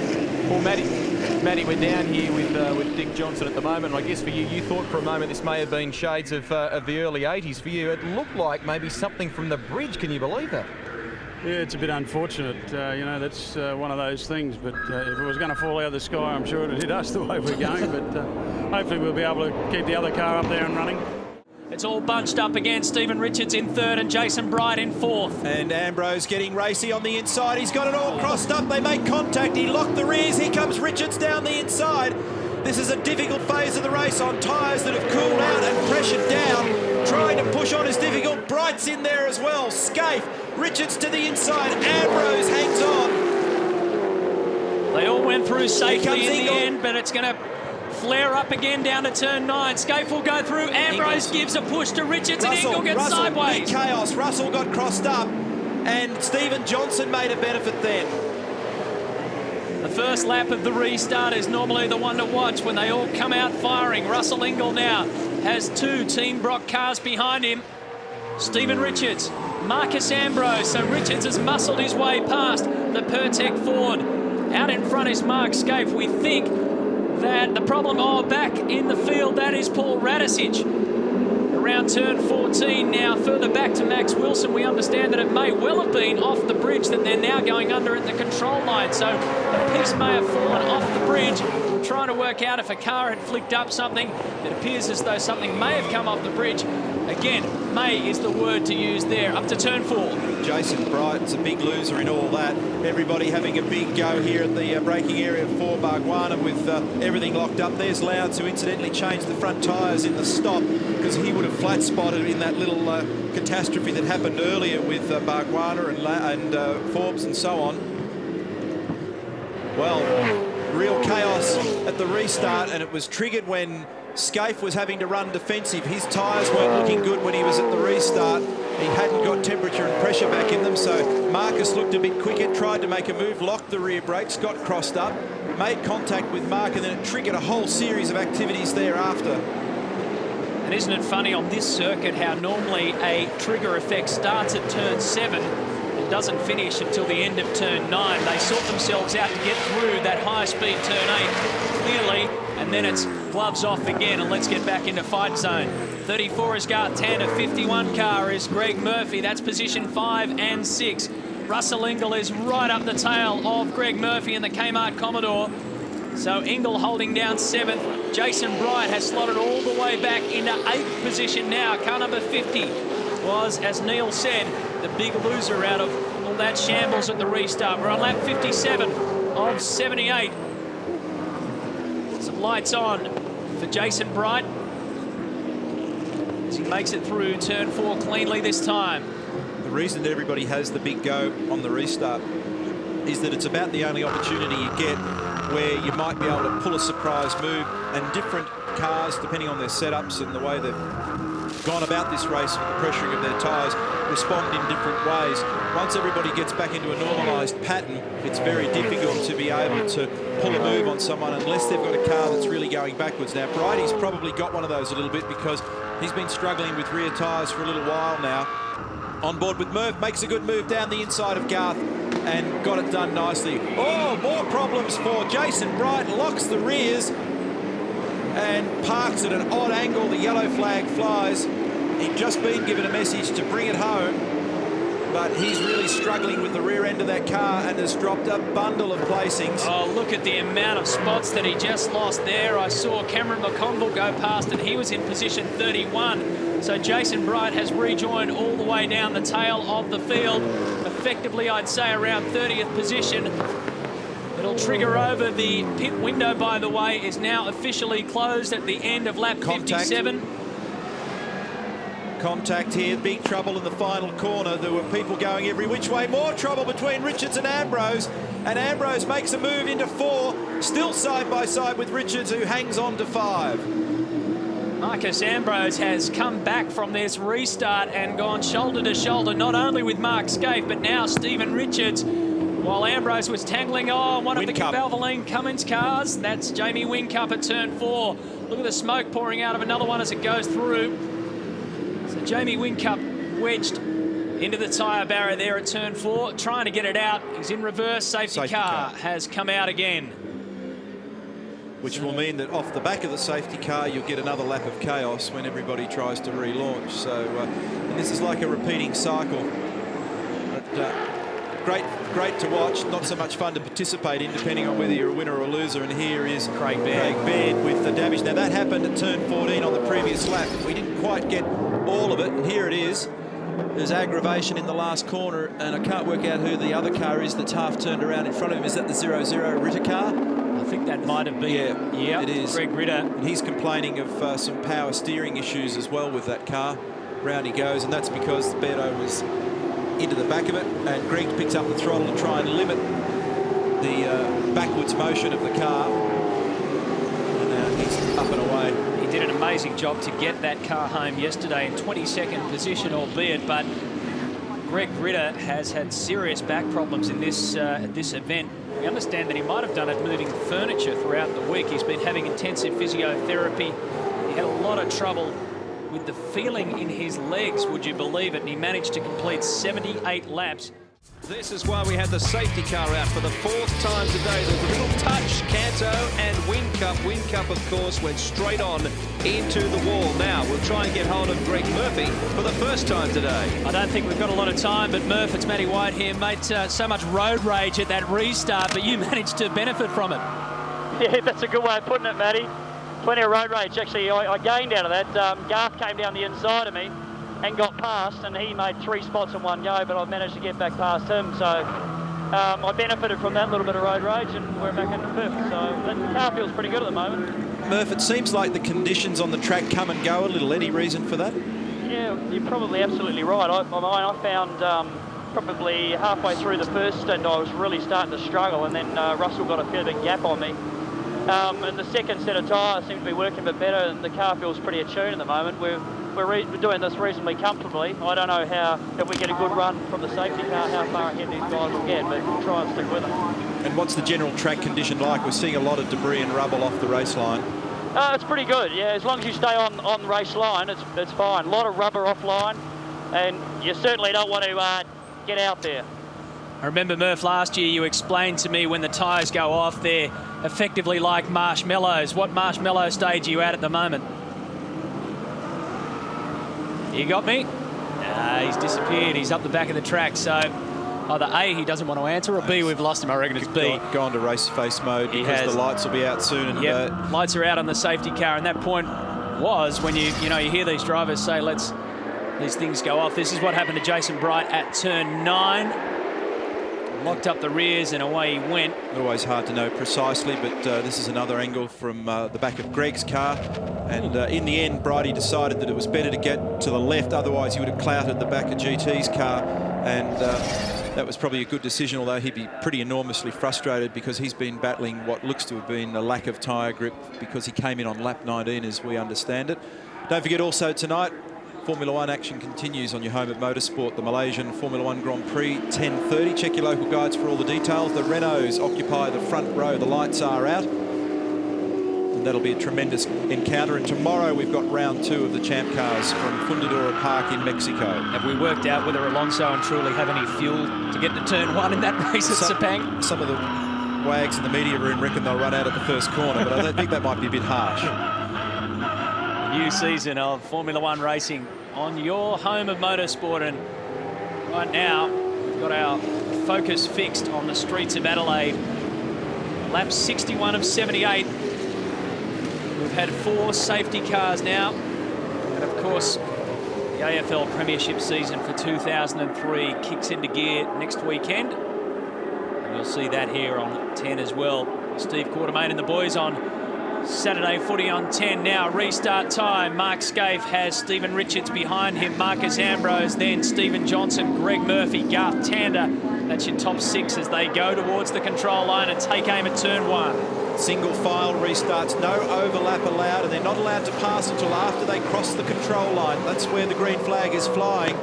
Speaker 8: Well, Matty, we're down here with Dick Johnson at the moment. I guess for you, you thought for a moment this may have been shades of the early 80s. For you, it looked like maybe something from the bridge. Can you believe that?
Speaker 12: Yeah, it's a bit unfortunate. That's one of those things. But if it was going to fall out of the sky, I'm sure it would hit us the way we're going. But hopefully we'll be able to keep the other car up there and running.
Speaker 1: It's all bunched up again. Stephen Richards in third and Jason Bright in fourth.
Speaker 2: And Ambrose getting racy on the inside. He's got it all crossed up. They make contact. He locked the rears. Here comes Richards down the inside. This is a difficult phase of the race on tyres that have cooled out and pressured down. Trying to push on is difficult. Bright's in there as well. Scaife. Richards to the inside. Ambrose hangs on.
Speaker 1: They all went through safely in the end, but it's going to flare up again down to turn 9. Scaife will go through. Ambrose gives a push to Richards, and Ingle gets sideways.
Speaker 2: Big chaos. Russell got crossed up, and Stephen Johnson made a benefit then.
Speaker 1: The first lap of the restart is normally the one to watch when they all come out firing. Russell Ingall now has 2 Team Brock cars behind him. Stephen Richards, Marcus Ambrose. So Richards has muscled his way past the Pertec Ford. Out in front is Mark Scaife. We think that the problem, back in the field, that is Paul Radisich. Around turn 14 now, further back to Max Wilson. We understand that it may well have been off the bridge that they're now going under at the control line. So a piece may have fallen off the bridge. We're trying to work out if a car had flicked up something. It appears as though something may have come off the bridge. Again, may is the word to use there. Up to turn 4.
Speaker 2: Jason Bright's a big loser in all that. Everybody having a big go here at the braking area for Bargwanna with everything locked up. There's Lowndes, who incidentally changed the front tyres in the stop because he would have flat spotted in that little catastrophe that happened earlier with Bargwanna and Forbes and so on. Well, real chaos at the restart, and it was triggered when Scaife was having to run defensive. His tyres weren't looking good when he was at the restart. He hadn't got temperature and pressure back in them, so Marcus looked a bit quicker, tried to make a move, locked the rear brakes, got crossed up, made contact with Mark, and then it triggered a whole series of activities thereafter.
Speaker 1: And isn't it funny on this circuit how normally a trigger effect starts at turn 7 and doesn't finish until the end of turn 9. They sort themselves out to get through that high-speed turn 8 clearly, and then it's gloves off again, and let's get back into fight zone. 34 is Gartan, a 51 car is Greg Murphy. That's position 5 and 6. Russell Ingall is right up the tail of Greg Murphy in the Kmart Commodore. So Ingall holding down 7th. Jason Bright has slotted all the way back into 8th position now. Car number 50 was, as Neil said, the big loser out of all that shambles at the restart. We're on lap 57 of 78. Some lights on for Jason Bright as he makes it through turn 4 cleanly this time.
Speaker 2: The reason that everybody has the big go on the restart is that it's about the only opportunity you get where you might be able to pull a surprise move, and different cars, depending on their setups and the way they've gone about this race with the pressuring of their tyres, respond in different ways. Once everybody gets back into a normalised pattern, it's very difficult to be able to pull a move on someone unless they've got a car that's really going backwards. Now, Bridie's probably got one of those a little bit because he's been struggling with rear tyres for a little while now. On board with Murph, makes a good move down the inside of Garth and got it done nicely. Oh, more problems for Jason Bright, locks the rears and parks at an odd angle. The yellow flag flies. He'd just been given a message to bring it home, but he's really struggling with the rear end of that car and has dropped a bundle of placings.
Speaker 1: Oh, look at the amount of spots that he just lost there. I saw Cameron McConville go past and he was in position 31. So Jason Bright has rejoined all the way down the tail of the field. Effectively, I'd say around 30th position. It'll trigger over. The pit window, by the way, is now officially closed at the end of lap 57.
Speaker 2: Contact here, big trouble in the final corner. There were people going every which way. More trouble between Richards and Ambrose makes a move into 4, still side by side with Richards, who hangs on to 5.
Speaker 1: Marcus Ambrose has come back from this restart and gone shoulder to shoulder, not only with Mark Scaife, but now Stephen Richards, while Ambrose was tangling on one of the Valvoline Cummins cars. That's Jamie Whincup at turn 4. Look at the smoke pouring out of another one as it goes through. So Jamie Whincup wedged into the tyre barrier there at turn 4, trying to get it out. He's in reverse. Safety car has come out again.
Speaker 2: Which will mean that off the back of the safety car, you'll get another lap of chaos when everybody tries to relaunch. So and this is like a repeating cycle. But, great to watch. Not so much fun to participate in, depending on whether you're a winner or a loser. And here is Craig Baird with the damage. Now, that happened at turn 14 on the previous lap. We didn't quite get all of it, and here it is. There's aggravation in the last corner, and I can't work out who the other car is that's half turned around in front of him. Is that the 00 Ritter car?
Speaker 1: I think that might have been, yeah,
Speaker 2: it is.
Speaker 1: Greg Ritter.
Speaker 2: And he's complaining of some power steering issues as well with that car. Round he goes, and that's because Beardo was into the back of it, and Greg picks up the throttle to try and limit the backwards motion of the car. And now he's up and away.
Speaker 1: He did an amazing job to get that car home yesterday in 22nd position, albeit, but Greg Ritter has had serious back problems in this event. We understand that he might have done it moving furniture throughout the week. He's been having intensive physiotherapy. He had a lot of trouble with the feeling in his legs, would you believe it? And he managed to complete 78 laps.
Speaker 6: This is why we had the safety car out for the 4th time today. There's a little touch, Canto and Whincup. Whincup, of course, went straight on into the wall. Now, we'll try and get hold of Greg Murphy for the first time today.
Speaker 1: I don't think we've got a lot of time, but Murph, it's Matty White here. Mate, so much road rage at that restart, but you managed to benefit from it.
Speaker 13: Yeah, that's a good way of putting it, Matty. Plenty of road rage. Actually, I gained out of that. Garth came down the inside of me and got past, and he made 3 spots in one go, but I managed to get back past him. So I benefited from that little bit of road rage, and we're back into 5th. So the car feels pretty good at the moment.
Speaker 2: Murph, it seems like the conditions on the track come and go a little. Any reason for that?
Speaker 13: Yeah, you're probably absolutely right. I found probably halfway through the first stint I was really starting to struggle, and then Russell got a fair big gap on me. And the second set of tyres seems to be working a bit better, and the car feels pretty attuned at the moment. We're doing this reasonably comfortably. I don't know if we get a good run from the safety car, how far ahead these guys will get, but we'll try and stick with them.
Speaker 2: And what's the general track condition like? We're seeing a lot of debris and rubble off the race line.
Speaker 13: It's pretty good, yeah. As long as you stay on the race line, it's fine. A lot of rubber offline, and you certainly don't want to get out there.
Speaker 1: I remember, Murph, last year you explained to me when the tyres go off, they're effectively like marshmallows. What marshmallow stage are you at the moment? You got me? He's disappeared. He's up the back of the track. So either A, he doesn't want to answer, or B, we've lost him. I reckon it's B.
Speaker 2: Gone to race face mode because the lights will be out soon. And
Speaker 1: yep, lights are out on the safety car. And that point was when you hear these drivers say, these things go off. This is what happened to Jason Bright at turn 9. Locked up the rears and away he went.
Speaker 2: Always hard to know precisely, but this is another angle from the back of Greg's car. And in the end, Brighty decided that it was better to get to the left, otherwise he would have clouted the back of GT's car. And that was probably a good decision, although he'd be pretty enormously frustrated because he's been battling what looks to have been a lack of tyre grip because he came in on lap 19, as we understand it. Don't forget also tonight, Formula One action continues on your home at Motorsport, the Malaysian Formula One Grand Prix, 10:30. Check your local guides for all the details. The Renaults occupy the front row. The lights are out. And that'll be a tremendous encounter. And tomorrow we've got round 2 of the Champ Cars from Fundadora Park in Mexico.
Speaker 1: Have we worked out whether Alonso and Trulli have any fuel to get to turn 1 in that race at Sepang?
Speaker 2: Some of the wags in the media room reckon they'll run out at the first corner, but I think that might be a bit harsh.
Speaker 1: New season of Formula One racing on your home of motorsport, and right now we've got our focus fixed on the streets of Adelaide. Lap 61 of 78. We've had 4 safety cars now, and of course the AFL Premiership season for 2003 kicks into gear next weekend, and you'll see that here on 10 as well. Steve Quartermain and the boys on Saturday footy on 10 now. Restart time. Mark Scaife has Stephen Richards behind him. Marcus Ambrose, then Stephen Johnson, Greg Murphy, Garth Tander. That's your top 6 as they go towards the control line and take aim at turn 1.
Speaker 2: Single file restarts, no overlap allowed, and they're not allowed to pass until after they cross the control line. That's where the green flag is flying.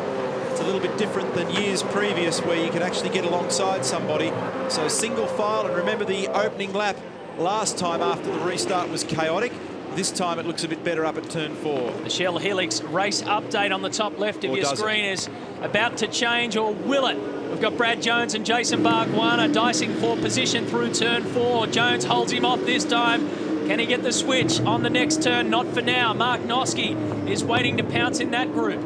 Speaker 2: It's a little bit different than years previous where you can actually get alongside somebody. So single file, and remember the opening lap last time after the restart was chaotic. This time it looks a bit better up at turn 4.
Speaker 1: The Shell Helix race update on the top left of your screen is about to change, or will it? We've got Brad Jones and Jason Bargwanna dicing for position through turn 4. Jones holds him off this time. Can he get the switch on the next turn? Not for now. Mark Noske is waiting to pounce in that group.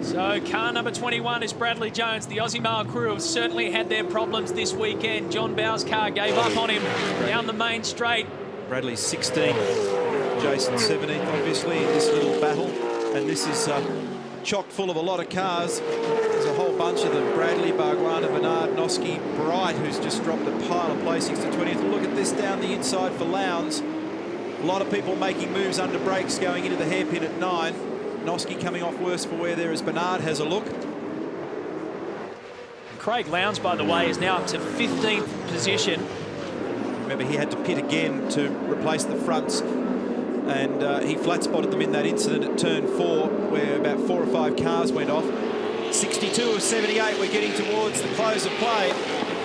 Speaker 1: So car number 21 is Bradley Jones. The Aussie Mail crew have certainly had their problems this weekend. John Bow's car gave up on him down the main straight.
Speaker 2: Bradley's 16th, Jason 17th, obviously, in this little battle. And this is chock full of a lot of cars. There's a whole bunch of them. Bradley, Bargwanna, Bernard, Noske, Bright, who's just dropped a pile of placings to 20th. Look at this down the inside for Lowndes. A lot of people making moves under brakes going into the hairpin at 9. Noske coming off worse for wear there as Bernard has a look.
Speaker 1: Craig Lowndes, by the way, is now up to 15th position.
Speaker 2: Remember, he had to pit again to replace the fronts, and he flat spotted them in that incident at turn 4 where about 4 or 5 cars went off. 62 of 78, we're getting towards the close of play.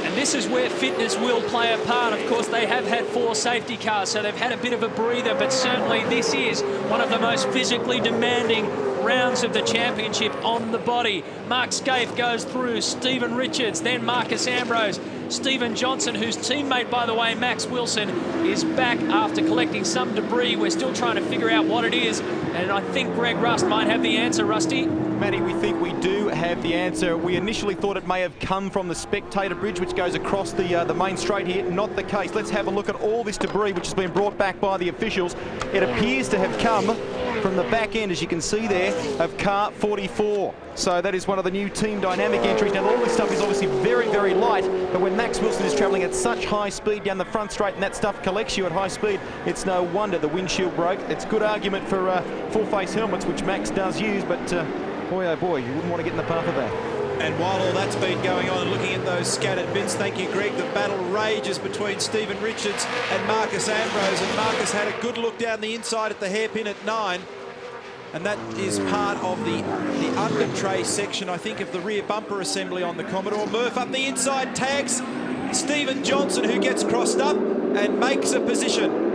Speaker 1: And And this is where fitness will play a part. Of course, they have had 4 safety cars, so they've had a bit of a breather, but certainly this is one of the most physically demanding rounds of the championship on the body. Mark Scaife goes through, Stephen Richards, then Marcus Ambrose. Stephen Johnson, whose teammate, by the way, Max Wilson, is back after collecting some debris. We're still trying to figure out what it is, and I think Greg Rust might have the answer, Rusty.
Speaker 8: Matty, we think we do have the answer. We initially thought it may have come from the spectator bridge, which goes across the main straight here. Not the case. Let's have a look at all this debris, which has been brought back by the officials. It appears to have come from the back end, as you can see there, of car 44. So that is one of the new team dynamic entries. Now, all this stuff is obviously very, very light, but when Max Wilson is travelling at such high speed down the front straight and that stuff collects you at high speed, it's no wonder the windshield broke. It's good argument for full-face helmets, which Max does use, but boy, oh boy, you wouldn't want to get in the path of that.
Speaker 2: And while all that's been going on and looking at those scattered bits, thank you, Greg, the battle rages between Stephen Richards and Marcus Ambrose. And Marcus had a good look down the inside at the hairpin at 9. And that is part of the under tray section, I think, of the rear bumper assembly on the Commodore. Murph up the inside, tags Stephen Johnson, who gets crossed up and makes a position.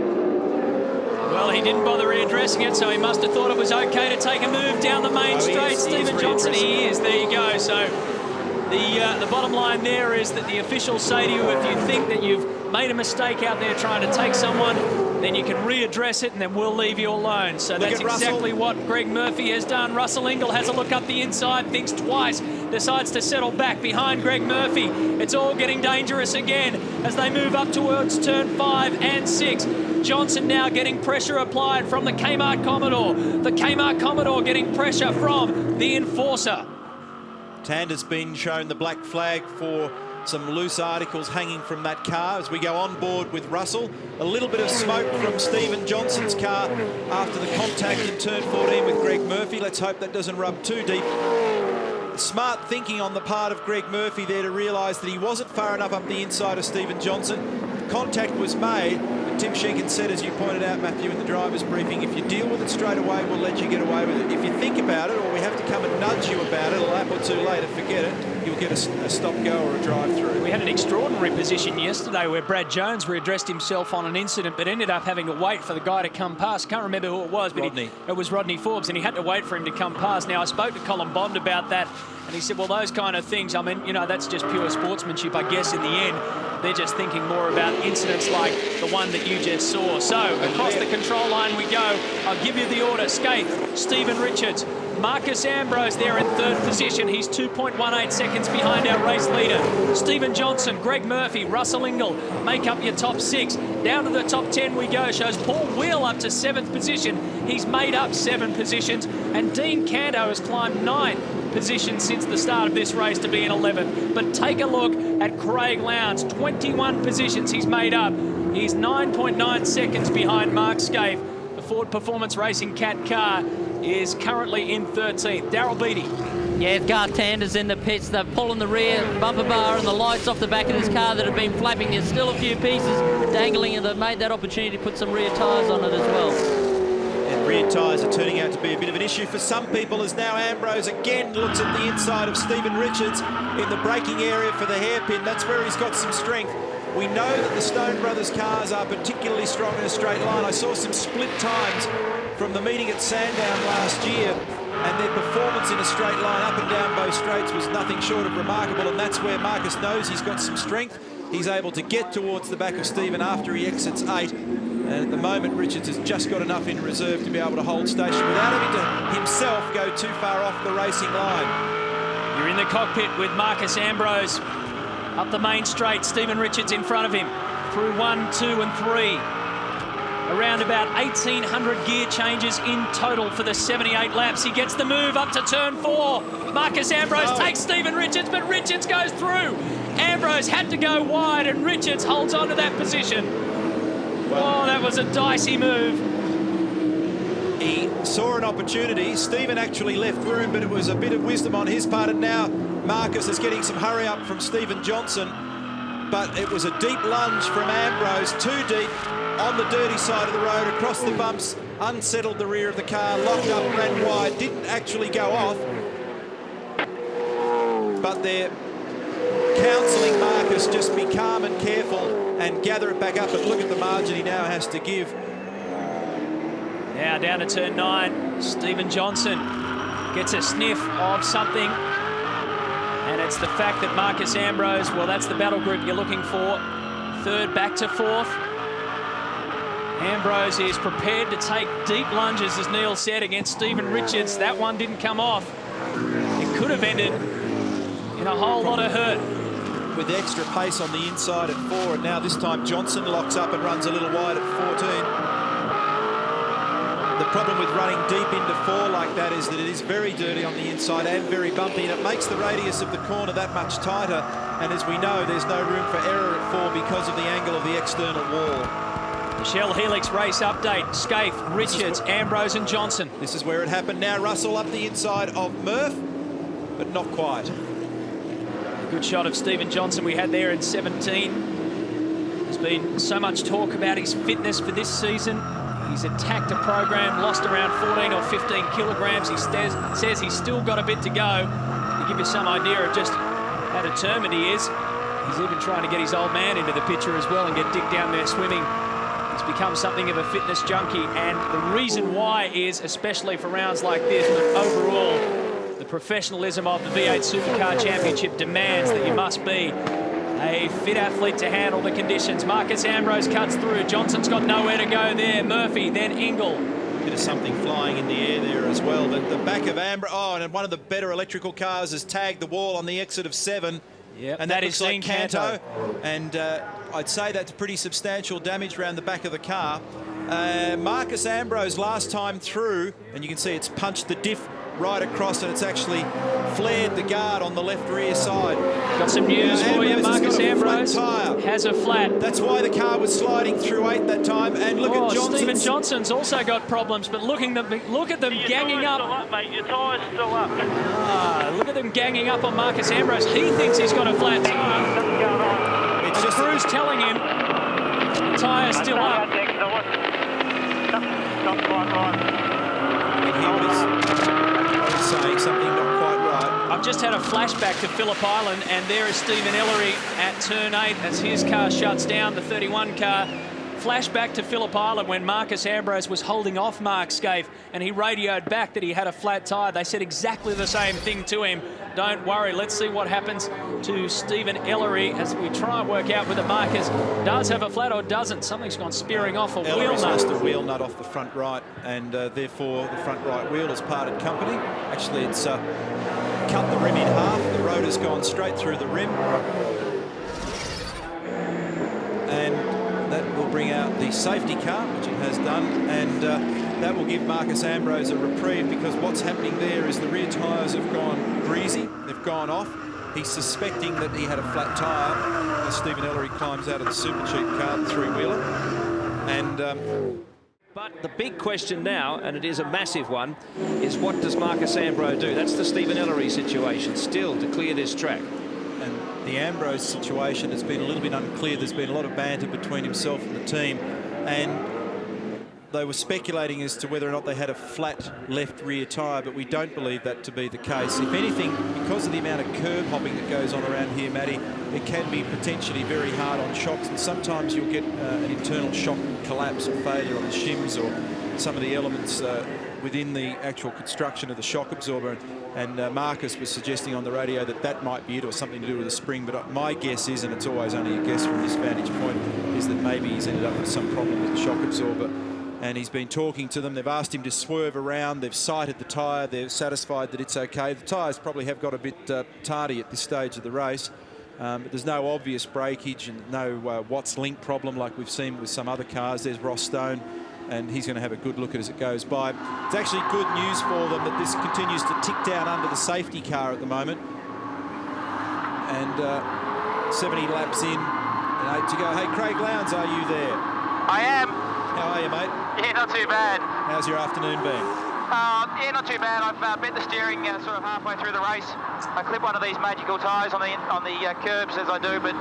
Speaker 1: Well, he didn't bother readdressing it, so he must have thought it was okay to take a move down the main straight. Stephen Johnson, he is. There you go. So the bottom line there is that the officials say to you, if you think that you've made a mistake out there trying to take someone, then you can readdress it and then we'll leave you alone. So that's exactly what Greg Murphy has done. Russell Ingall has a look up the inside, thinks twice, decides to settle back behind Greg Murphy. It's all getting dangerous again as they move up towards turn 5 and 6. Johnson now getting pressure applied from the Kmart Commodore. The Kmart Commodore getting pressure from the Enforcer.
Speaker 2: Tander's been shown the black flag for some loose articles hanging from that car as we go on board with Russell. A little bit of smoke from Stephen Johnson's car after the contact in turn 14 with Greg Murphy. Let's hope that doesn't rub too deep. Smart thinking on the part of Greg Murphy there to realise that he wasn't far enough up the inside of Stephen Johnson. Contact was made. Tim Schenken said, as you pointed out, Matthew, in the driver's briefing, if you deal with it straight away, we'll let you get away with it. If you think about it, or we have to come and nudge you about it a lap or two later, forget it. You'll get a stop-go or a drive-through.
Speaker 1: We had an extraordinary position yesterday where Brad Jones readdressed himself on an incident, but ended up having to wait for the guy to come past. Can't remember who it was, but it was Rodney Forbes, and he had to wait for him to come past. Now, I spoke to Colin Bond about that, and he said, well, those kind of things, I mean, you know, that's just pure sportsmanship, I guess, in the end. They're just thinking more about incidents like the one that you just saw. So, across the control line we go. I'll give you the order. Scaife, Stephen Richards, Marcus Ambrose there in 3rd position. He's 2.18 seconds behind our race leader. Stephen Johnson, Greg Murphy, Russell Ingall make up your top 6. Down to the top 10 we go. Shows Paul Wheel up to 7th position. He's made up 7 positions. And Dean Canto has climbed 9 positions since the start of this race to be in 11th. But take a look at Craig Lowndes. 21 positions he's made up. He's 9.9 seconds behind Mark Scaife. The Ford Performance Racing Cat car is currently in 13th. Darryl Beattie.
Speaker 10: Yeah, Gartander's in the pits. They're pulling the rear bumper bar and the lights off the back of this car that have been flapping. There's still a few pieces dangling, and they've made that opportunity to put some rear tyres on it as well.
Speaker 2: And rear tyres are turning out to be a bit of an issue for some people, as now Ambrose again looks at the inside of Stephen Richards in the braking area for the hairpin. That's where he's got some strength. We know that the Stone Brothers cars are particularly strong in a straight line. I saw some split times from the meeting at Sandown last year, and their performance in a straight line up and down both straights was nothing short of remarkable, and that's where Marcus knows he's got some strength. He's able to get towards the back of Stephen after he exits 8. And at the moment, Richards has just got enough in reserve to be able to hold station without having to himself go too far off the racing line.
Speaker 1: You're in the cockpit with Marcus Ambrose. Up the main straight, Stephen Richards in front of him. Through 1, 2 and 3. Around about 1,800 gear changes in total for the 78 laps. He gets the move up to turn 4. Marcus Ambrose takes Stephen Richards, but Richards goes through. Ambrose had to go wide, and Richards holds on to that position. Oh, that was a dicey move.
Speaker 2: He saw an opportunity. Stephen actually left room, but it was a bit of wisdom on his part, and now Marcus is getting some hurry up from Stephen Johnson. But it was a deep lunge from Ambrose, too deep, on the dirty side of the road, across the bumps, unsettled the rear of the car, locked up, ran wide, didn't actually go off. But they're counselling Marcus must just be calm and careful and gather it back up. But look at the margin he now has to give.
Speaker 1: Now down to turn 9, Stephen Johnson gets a sniff of something. And it's the fact that Marcus Ambrose, well, that's the battle group you're looking for. Third back to fourth. Ambrose is prepared to take deep lunges, as Neil said, against Stephen Richards. That one didn't come off. It could have ended in a whole lot of hurt.
Speaker 2: With the extra pace on the inside at 4, and now this time Johnson locks up and runs a little wide at 14. The problem with running deep into 4 like that is that it is very dirty on the inside and very bumpy, and it makes the radius of the corner that much tighter. And as we know, there's no room for error at 4 because of the angle of the external wall.
Speaker 1: The Shell Helix race update. Scaife, Richards, Ambrose and Johnson.
Speaker 2: This is where it happened. Now Russell up the inside of Murph, but not quite.
Speaker 1: A good shot of Stephen Johnson we had there in 17. There's been so much talk about his fitness for this season. He's attacked a program, lost around 14 or 15 kilograms. He says he's still got a bit to go. To give you some idea of just how determined he is, he's even trying to get his old man into the picture as well and get Dick down there swimming. He's become something of a fitness junkie, and the reason why is, especially for rounds like this, but overall, the professionalism of the V8 Supercar Championship demands that you must be a fit athlete to handle the conditions. Marcus Ambrose cuts through. Johnson's got nowhere to go there. Murphy, then Ingle.
Speaker 2: Bit of something flying in the air there as well. But the back of Ambrose, oh, and one of the better electrical cars has tagged the wall on the exit of 7.
Speaker 1: Yep,
Speaker 2: and that
Speaker 1: is
Speaker 2: looks like
Speaker 1: Canto.
Speaker 2: And I'd say that's pretty substantial damage around the back of the car. Marcus Ambrose last time through, and you can see it's punched the diff right across, and it's actually flared the guard on the left rear side.
Speaker 1: Got some news for you. Marcus Ambrose has a flat.
Speaker 2: That's why the car was sliding through 8 that time. And look at Johnson.
Speaker 1: Stephen Johnson's also got problems, but look at them ganging up.
Speaker 9: Still up, mate. Your tyre's still up.
Speaker 1: Look at them ganging up on Marcus Ambrose. He thinks he's got a flat tyre.
Speaker 9: Something's going on.
Speaker 2: It's just
Speaker 1: Crew's telling him the tyre's still up.
Speaker 9: Not quite right.
Speaker 2: Saying something not quite right.
Speaker 1: I've just had a flashback to Phillip Island, and there is Stephen Ellery at turn 8 as his car shuts down, the 31 car. Flashback to Phillip Island when Marcus Ambrose was holding off Mark Scaife, and he radioed back that he had a flat tyre. They said exactly the same thing to him. Don't worry, let's see what happens to Stephen Ellery as we try and work out whether Marcus does have a flat or doesn't. Something's gone spearing off a wheel
Speaker 2: Ellery's
Speaker 1: nut.
Speaker 2: lost a wheel nut off the front right, and therefore the front right wheel has parted company. Actually, it's cut the rim in half. The rotor's gone straight through the rim. And that will bring out the safety car, which it has done, and that will give Marcus Ambrose a reprieve, because what's happening there is the rear tyres have gone greasy, they've gone off. He's suspecting that he had a flat tyre as Stephen Ellery climbs out of the super cheap car, the 3-wheeler. And
Speaker 6: but the big question now, and it is a massive one, is what does Marcus Ambrose do? That's the Stephen Ellery situation, still to clear this track.
Speaker 2: And the Ambrose situation has been a little bit unclear. There's been a lot of banter between himself and the team, and they were speculating as to whether or not they had a flat left rear tyre, but we don't believe that to be the case. If anything, because of the amount of curb hopping that goes on around here, Matty, it can be potentially very hard on shocks, and sometimes you'll get an internal shock collapse or failure on the shims or some of the elements within the actual construction of the shock absorber. And Marcus was suggesting on the radio that that might be it, or something to do with the spring. But my guess is, and it's always only a guess from this vantage point, is that maybe he's ended up with some problem with the shock absorber. And he's been talking to them. They've asked him to swerve around. They've sighted the tyre. They're satisfied that it's okay. The tyres probably have got a bit tardy at this stage of the race. But there's no obvious breakage and no Watts link problem like we've seen with some other cars. There's Ross Stone, and he's going to have a good look at it as it goes by. It's actually good news for them that this continues to tick down under the safety car at the moment. And 70 laps in and 8 to go. Hey, Craig Lowndes, are you there?
Speaker 11: I am.
Speaker 2: How are you, mate?
Speaker 11: Yeah, not too bad.
Speaker 2: How's your afternoon been?
Speaker 11: Yeah, not too bad. I've bent the steering sort of halfway through the race. I clip one of these magical tyres on the curbs as I do, but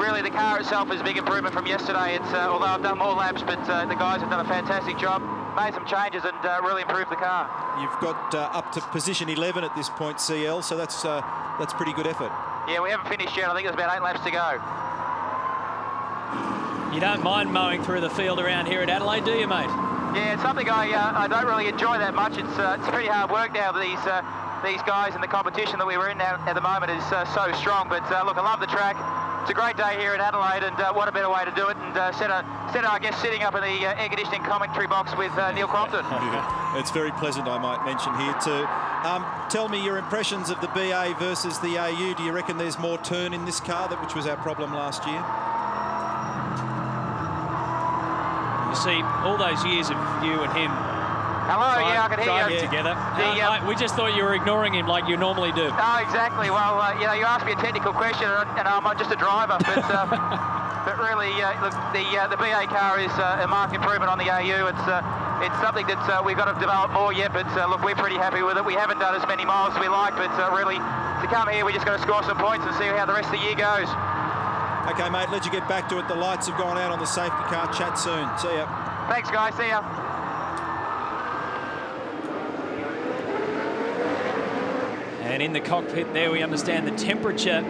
Speaker 11: really the car itself is a big improvement from yesterday. It's although I've done more laps, but the guys have done a fantastic job, made some changes and really improved the car.
Speaker 2: You've got up to position 11 at this point, CL, so that's pretty good effort.
Speaker 11: Yeah, we haven't finished yet. I think there's about 8 laps to go.
Speaker 1: You don't mind mowing through the field around here at Adelaide, do you, mate?
Speaker 11: Yeah, it's something I don't really enjoy that much. It's pretty hard work now. These guys in the competition that we were in now at the moment is so strong. But look, I love the track. It's a great day here in Adelaide, and what a better way to do it. And instead of, I guess, sitting up in the air conditioning commentary box with Neil Crompton.
Speaker 2: It's very pleasant, I might mention here too. Tell me your impressions of the BA versus the AU. Do you reckon there's more turn in this car, which was our problem last year?
Speaker 1: You see, all those years of you and him
Speaker 11: I can hear you.
Speaker 1: Together. We just thought you were ignoring him like you normally do.
Speaker 11: Oh, exactly. Well, you asked me a technical question, and I'm just a driver, but but really, look, the BA car is a marked improvement on the AU. It's something that we've got to develop more yet, but look, we're pretty happy with it. We haven't done as many miles as we like, but really, to come here, we just got to score some points and see how the rest of the year goes.
Speaker 2: Okay, mate, let you get back to it. The lights have gone out on the safety car. Chat soon. See ya.
Speaker 11: Thanks, guys. See ya.
Speaker 1: And in the cockpit there, we understand the temperature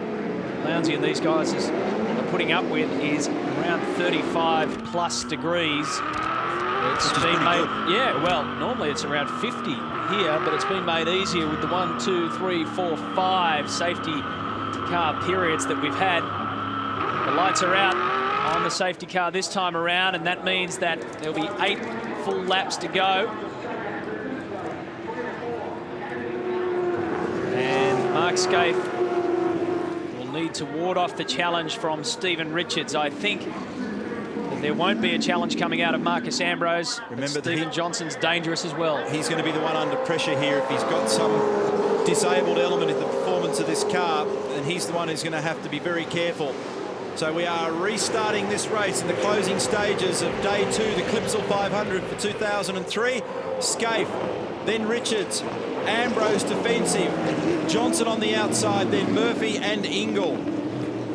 Speaker 1: Lounsey and these guys are putting up with is around 35 plus degrees. It's been made, yeah, well, normally it's around 50 here, but it's been made easier with the 1, 2, 3, 4, 5 safety car periods that we've had. The lights are out on the safety car this time around, and that means that there'll be 8 full laps to go. And Mark Scaife will need to ward off the challenge from Stephen Richards. I think that there won't be a challenge coming out of Marcus Ambrose. Remember, Stephen Johnson's dangerous as well.
Speaker 2: He's going to be the one under pressure here if he's got some disabled element in the performance of this car, and he's the one who's going to have to be very careful. So we are restarting this race in the closing stages of day 2, the Clipsal 500 for 2003. Scaife, then Richards, Ambrose defensive, Johnson on the outside, then Murphy and Ingle.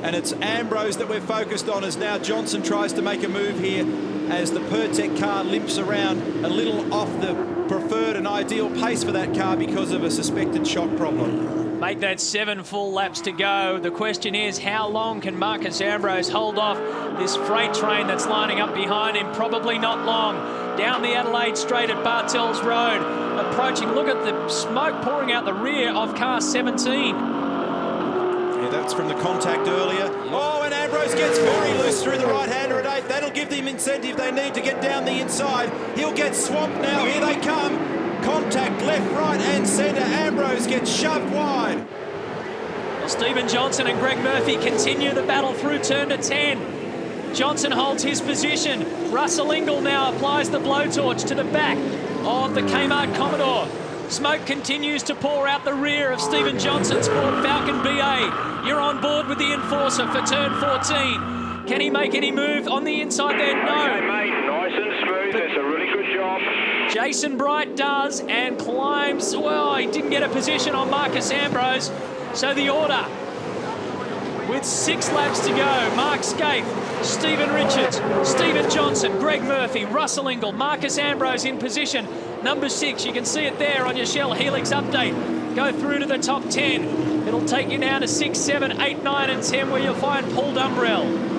Speaker 2: And it's Ambrose that we're focused on as now Johnson tries to make a move here as the Pertec car limps around a little off the preferred and ideal pace for that car because of a suspected shock problem.
Speaker 1: Make that 7 full laps to go. The question is, how long can Marcus Ambrose hold off this freight train that's lining up behind him? Probably not long. Down the Adelaide Straight at Bartels Road. Approaching, look at the smoke pouring out the rear of car 17.
Speaker 2: Yeah, that's from the contact earlier. Oh, and Ambrose gets very loose through the right-hander at 8. That'll give them incentive. They need to get down the inside. He'll get swamped now. Here they come. Contact left, right and centre. Ambrose gets shoved wide.
Speaker 1: Well, Stephen Johnson and Greg Murphy continue the battle through turn to 10. Johnson holds his position. Russell Ingall now applies the blowtorch to the back of the Kmart Commodore. Smoke continues to pour out the rear of Stephen Johnson's Ford Falcon BA. You're on board with the Enforcer for turn 14. Can he make any move on the inside there? No.
Speaker 3: Okay, mate, nice and smooth. That's a really good job.
Speaker 1: Jason Bright does and climbs. Well, he didn't get a position on Marcus Ambrose. So the order with 6 laps to go. Mark Scaife, Stephen Richards, Stephen Johnson, Greg Murphy, Russell Ingall, Marcus Ambrose in position. Number 6, you can see it there on your Shell Helix update. Go through to the top 10. It'll take you down to 6, 7, 8, 9 and 10 where you'll find Paul Dumbrell.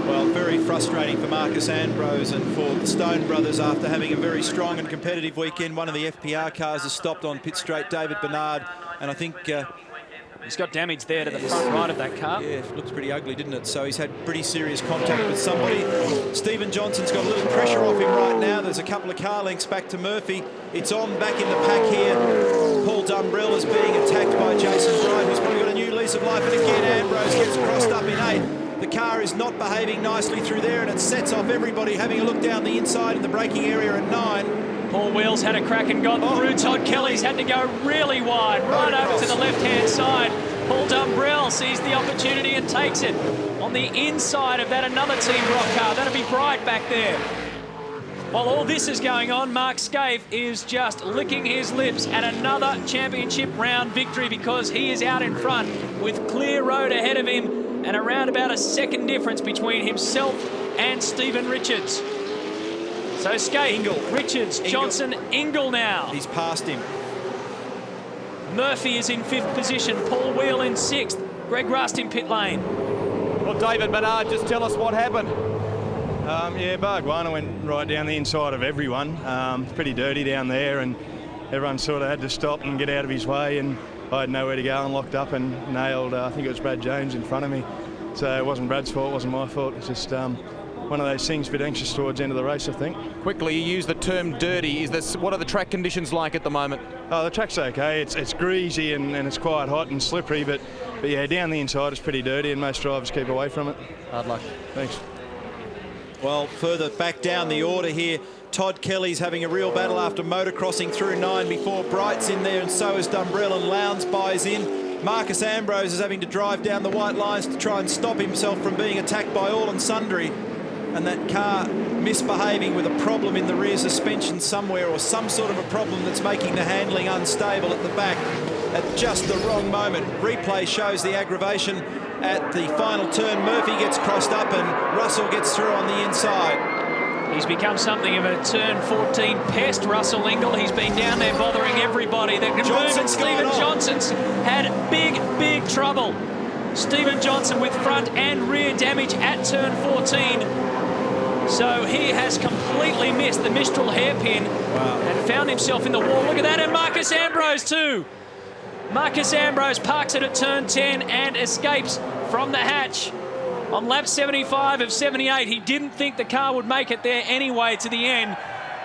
Speaker 2: Well, very frustrating for Marcus Ambrose and for the Stone brothers after having a very strong and competitive weekend. One of the FPR cars has stopped on pit straight, David Bernard, and I think
Speaker 1: he's got damage there to the front right of that car.
Speaker 2: Yeah, it looks pretty ugly, didn't it? So he's had pretty serious contact with somebody. Stephen Johnson's got a little pressure off him right now. There's a couple of car lengths back to Murphy. It's on back in the pack here. Paul Dumbrell is being attacked by Jason Bright, who's probably got a new lease of life. And again, Ambrose gets crossed up in 8. The car is not behaving nicely through there, and it sets off everybody having a look down the inside in the braking area at 9.
Speaker 1: Paul Wheels had a crack and got through. Todd Kelly's had to go really wide, right over to the left-hand side. Paul Dumbrell sees the opportunity and takes it. On the inside of that, another Team Rock car. That'll be Bright back there. While all this is going on, Mark Scaife is just licking his lips at another championship round victory because he is out in front with clear road ahead of him and around about a second difference between himself and Stephen Richards. So Scaife, Richards, Johnson, Ingall now.
Speaker 2: He's passed him.
Speaker 1: Murphy is in 5th position. Paul Wheel in 6th. Greg Rust in pit lane.
Speaker 8: Well, David Bernard, just tell us what happened.
Speaker 14: Yeah, Bargwana went right down the inside of everyone. Pretty dirty down there, and everyone sort of had to stop and get out of his way, and I had nowhere to go and locked up and nailed, I think it was Brad Jones in front of me. So it wasn't Brad's fault, it wasn't my fault. It's just one of those things, a bit anxious towards the end of the race, I think.
Speaker 8: Quickly, you use the term dirty. What are the track conditions like at the moment?
Speaker 14: Oh, the track's okay. It's greasy and it's quite hot and slippery, but yeah, down the inside it's pretty dirty, and most drivers keep away from it.
Speaker 8: Hard luck.
Speaker 14: Thanks.
Speaker 2: Well, further back down the order here, Todd Kelly's having a real battle after motocrossing through 9 before Bright's in there, and so is Dumbrell, and Lowndes buys in. Marcus Ambrose is having to drive down the white lines to try and stop himself from being attacked by all and sundry. And that car misbehaving with a problem in the rear suspension somewhere, or some sort of a problem that's making the handling unstable at the back at just the wrong moment. Replay shows the aggravation at the final turn. Murphy gets crossed up and Russell gets through on the inside.
Speaker 1: He's become something of a turn 14 pest, Russell Ingall. He's been down there bothering everybody. That can move, and Stephen Johnson's had big trouble. Stephen Johnson with front and rear damage at turn 14. So he has completely missed the Mistral hairpin and found himself in the wall. Look at that, and Marcus Ambrose too. Marcus Ambrose parks it at turn 10 and escapes from the hatch. On lap 75 of 78, he didn't think the car would make it there anyway to the end.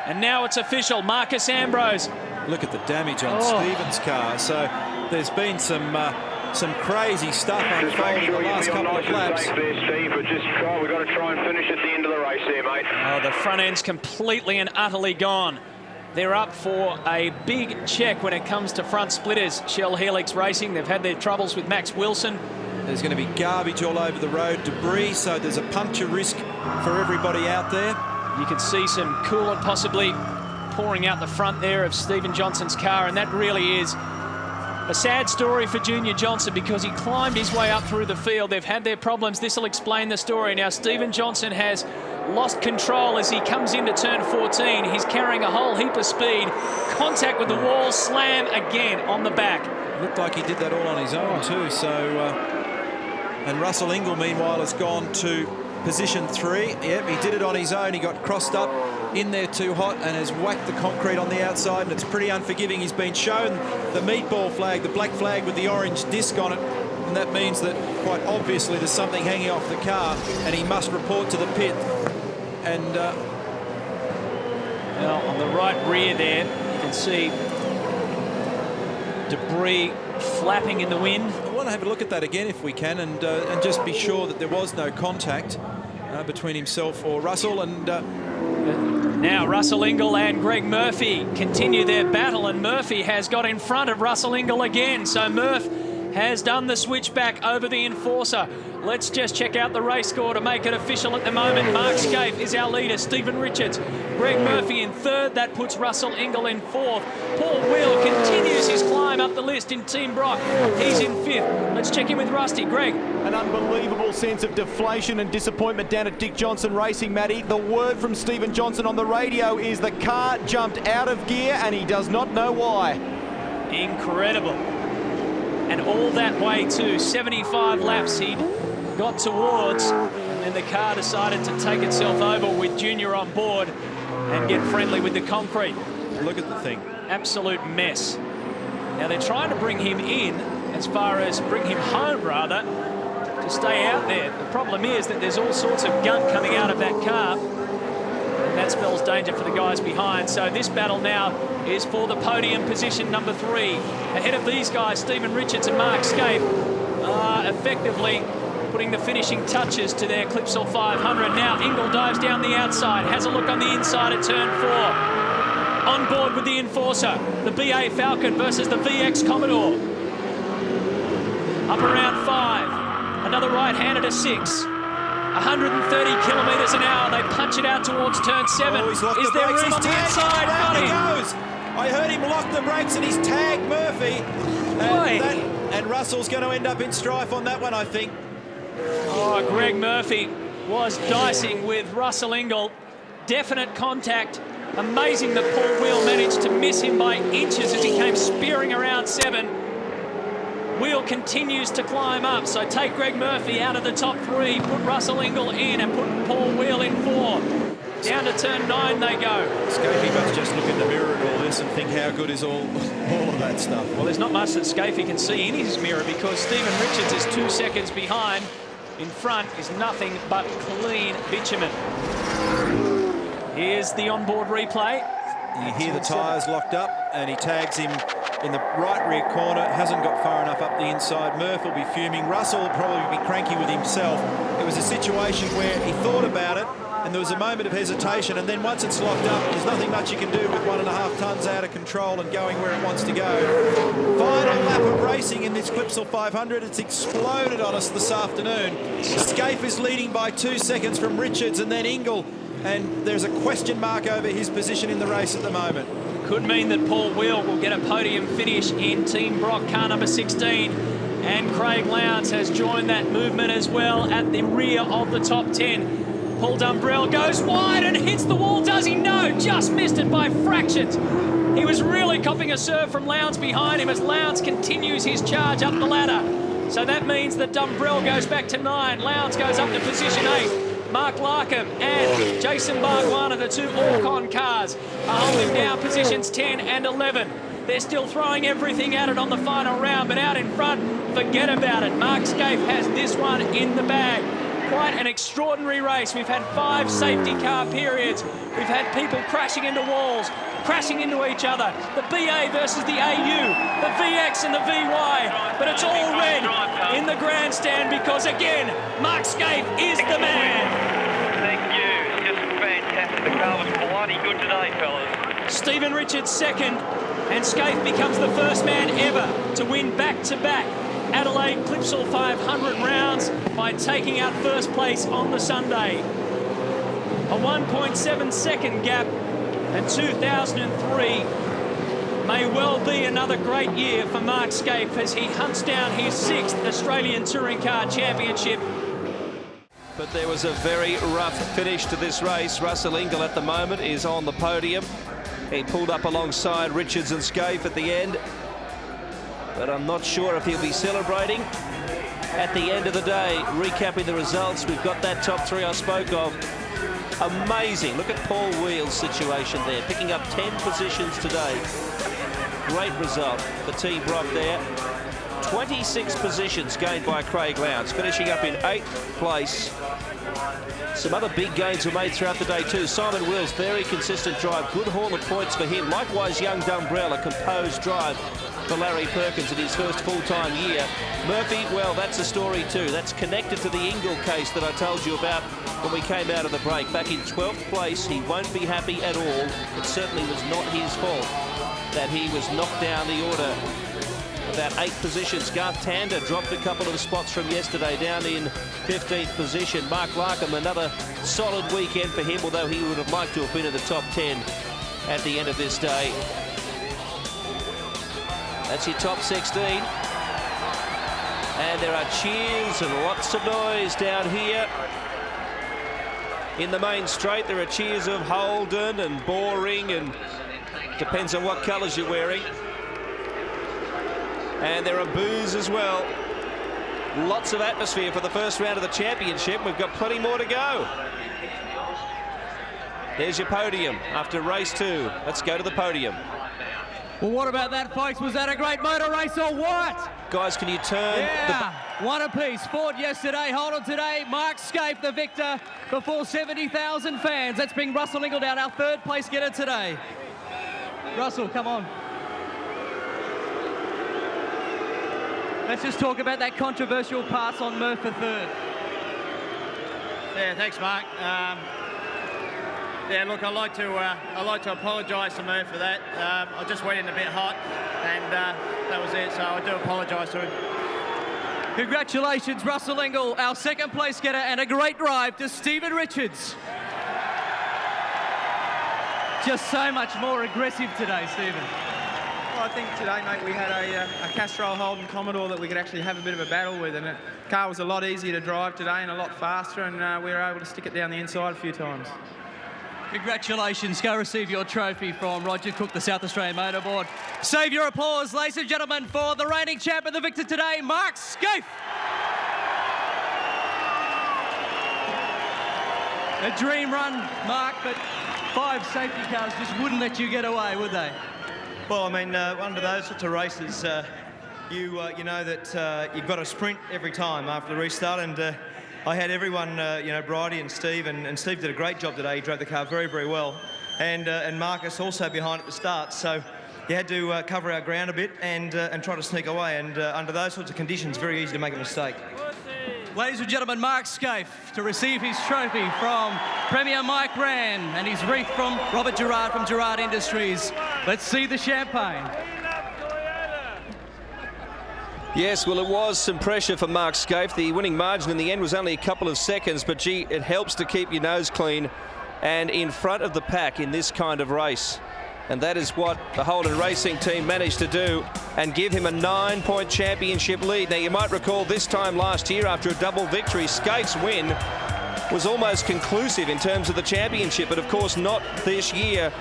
Speaker 1: And now it's official, Marcus Ambrose.
Speaker 2: Look at the damage on Stephen's car. So there's been some crazy stuff unfolding in the last couple of laps.
Speaker 3: There, Steve, but we've got to try and finish at the end of the race there, mate.
Speaker 1: Oh, the front end's completely and utterly gone. They're up for a big check when it comes to front splitters. Shell Helix Racing, they've had their troubles with Max Wilson.
Speaker 2: There's going to be garbage all over the road, debris, so there's a puncture risk for everybody out there.
Speaker 1: You can see some coolant possibly pouring out the front there of Stephen Johnson's car, and that really is a sad story for Junior Johnson, because he climbed his way up through the field. They've had their problems. This will explain the story. Now, Stephen Johnson has lost control as he comes into turn 14. He's carrying a whole heap of speed. Contact with the wall, slam again on the back.
Speaker 2: Looked like he did that all on his own too. So, and Russell Ingall, meanwhile, has gone to position 3. Yep, he did it on his own. He got crossed up in there too hot and has whacked the concrete on the outside, and it's pretty unforgiving. He's been shown the meatball flag, the black flag with the orange disc on it, and that means that quite obviously there's something hanging off the car and he must report to the pit. And
Speaker 1: now on the right rear there, you can see debris flapping in the wind.
Speaker 2: I want to have a look at that again if we can, and just be sure that there was no contact between himself or Russell. And
Speaker 1: now Russell Ingall and Greg Murphy continue their battle, and Murphy has got in front of Russell Ingall again. So Murph has done the switchback over the Enforcer. Let's just check out the race score to make it official at the moment. Mark Scaife is our leader. Stephen Richards, Greg Murphy in 3rd. That puts Russell Ingall in 4th. Paul Wheel continues his climb up the list in Team Brock. He's in 5th. Let's check in with Rusty. Greg.
Speaker 8: An unbelievable sense of deflation and disappointment down at Dick Johnson Racing, Matty. The word from Stephen Johnson on the radio is the car jumped out of gear and he does not know why.
Speaker 1: Incredible. And all that way too, 75 laps he'd got towards, and then the car decided to take itself over with Junior on board and get friendly with the concrete.
Speaker 2: Look at the thing.
Speaker 1: Absolute mess. Now they're trying to bring him in, as far as bring him home rather, to stay out there. The problem is that there's all sorts of gunk coming out of that car, and that spells danger for the guys behind. So this battle now is for the podium position number 3. Ahead of these guys, Stephen Richards and Mark Scaife are effectively putting the finishing touches to their Clipsal 500. Now Ingall dives down the outside, has a look on the inside at turn 4. On board with the Enforcer, the BA Falcon versus the VX Commodore. Up around 5, another right-hander to 6. 130 kilometres an hour. They punch it out towards turn 7.
Speaker 2: Oh, he's locked
Speaker 1: Is
Speaker 2: the
Speaker 1: there
Speaker 2: brakes.
Speaker 1: room
Speaker 2: He's
Speaker 1: on the
Speaker 2: tagged
Speaker 1: inside?
Speaker 2: around
Speaker 1: Got
Speaker 2: he
Speaker 1: him.
Speaker 2: goes. I heard him lock the brakes and he's tagged Murphy. And Russell's going to end up in strife on that one, I think.
Speaker 1: Oh, Greg Murphy was dicing with Russell Ingall. Definite contact. Amazing that Paul Wheel managed to miss him by inches as he came spearing around 7. Wheel continues to climb up, so take Greg Murphy out of the top 3, put Russell Ingall in and put Paul Wheel in 4. Down to turn 9 they go.
Speaker 2: Scafie must just look in the mirror at all this and think how good is all of that stuff.
Speaker 1: Well, there's not much that Scafie can see in his mirror because Stephen Richards is 2 seconds behind. In front is nothing but clean bitumen. Here's the onboard replay.
Speaker 2: You hear the tyres locked up and he tags him in the right rear corner, hasn't got far enough up the inside. Murph will be fuming. Russell will probably be cranky with himself. It was a situation where he thought about it and there was a moment of hesitation, and then once it's locked up, there's nothing much you can do with 1.5 tonnes out of control and going where it wants to go. Final lap of racing in this Clipsal 500. It's exploded on us this afternoon. Scaife is leading by 2 seconds from Richards and then Ingall, and there's a question mark over his position in the race at the moment.
Speaker 1: Could mean that Paul Wheel will get a podium finish in Team Brock, car number 16. And Craig Lowndes has joined that movement as well at the rear of the top 10. Paul Dumbrell goes wide and hits the wall, does he? No, just missed it by fractions. He was really copying a serve from Lowndes behind him as Lowndes continues his charge up the ladder. So that means that Dumbrell goes back to 9. Lowndes goes up to position 8. Mark Larkham and Jason Bargwana, the 2 Orcon cars, are holding down positions 10 and 11. They're still throwing everything at it on the final round, but out in front, forget about it. Mark Scaife has this one in the bag. Quite an extraordinary race. We've had 5 safety car periods. We've had people crashing into walls, crashing into each other. The BA versus the AU, the VX and the VY. But it's all red in the grandstand because, again, Mark Scaife is the man.
Speaker 9: Thank you. It's just fantastic. The car was bloody good today, fellas.
Speaker 1: Stephen Richards second, and Scaife becomes the first man ever to win back-to-back Adelaide Clipsal 500 rounds by taking out first place on the Sunday. A 1.7 second gap, and 2003 may well be another great year for Mark Scaife as he hunts down his 6th Australian Touring Car Championship.
Speaker 6: But there was a very rough finish to this race. Russell Ingall at the moment is on the podium. He pulled up alongside Richards and Scaife at the end. But I'm not sure if he'll be celebrating. At the end of the day, recapping the results, we've got that top 3 I spoke of. Amazing. Look at Paul Wheel's situation there, picking up 10 positions today. Great result for Team Brock there. 26 positions gained by Craig Lowndes, finishing up in 8th place. Some other big gains were made throughout the day too. Simon Wills, very consistent drive, good haul of points for him. Likewise, young Dumbrell, a composed drive for Larry Perkins in his first full-time year. Murphy, well, that's a story too. That's connected to the Ingall case that I told you about when we came out of the break. Back in 12th place, he won't be happy at all. It certainly was not his fault that he was knocked down the order. About 8 positions. Garth Tander dropped a couple of spots from yesterday, down in 15th position. Mark Larkham, another solid weekend for him, although he would have liked to have been in the top 10 at the end of this day. That's your top 16. And there are cheers and lots of noise down here. In the main straight, there are cheers of Holden and Boring, and depends on what colours you're wearing. And there are boos as well. Lots of atmosphere for the first round of the championship. We've got plenty more to go. There's your podium after race 2. Let's go to the podium.
Speaker 4: Well, what about that, folks? Was that a great motor race or what?
Speaker 6: Guys, can you turn?
Speaker 4: Yeah, one apiece. Ford yesterday, Holden today. Mark Scaife, the victor, before 70,000 fans. That's bring Russell Ingall down, our 3rd place getter today. Russell, come on. Let's just talk about that controversial pass on Murph for 3rd.
Speaker 15: Yeah, thanks, Mark. Yeah, look, I'd like to apologise to Murph for that. I just went in a bit hot, and that was it. So I do apologise to him.
Speaker 4: Congratulations, Russell Ingall, our 2nd place getter, and a great drive to Stephen Richards. Just so much more aggressive today, Stephen.
Speaker 16: Well, I think today, mate, we had a Castrol Holden Commodore that we could actually have a bit of a battle with, and the car was a lot easier to drive today and a lot faster, and we were able to stick it down the inside a few times.
Speaker 4: Congratulations. Go receive your trophy from Roger Cook, the South Australian Motor Board. Save your applause, ladies and gentlemen, for the reigning champ and the victor today, Mark Skaife. A dream run, Mark, but 5 safety cars just wouldn't let you get away, would they?
Speaker 17: Well, I mean, under those sorts of races, you know that you've got to sprint every time after the restart, and I had everyone, you know, Bridie and Steve, and Steve did a great job today. He drove the car very, very well, and Marcus also behind at the start. So you had to cover our ground a bit and try to sneak away. And under those sorts of conditions, very easy to make a mistake.
Speaker 4: Ladies and gentlemen, Mark Skaife to receive his trophy from Premier Mike Rann and his wreath from Robert Gerard from Gerard Industries. Let's see the champagne.
Speaker 6: Yes, well, it was some pressure for Mark Skaife. The winning margin in the end was only a couple of seconds, but gee, it helps to keep your nose clean and in front of the pack in this kind of race. And that is what the Holden Racing team managed to do and give him a 9-point championship lead. Now, you might recall this time last year, after a double victory, Skaife's win was almost conclusive in terms of the championship, but of course not this year.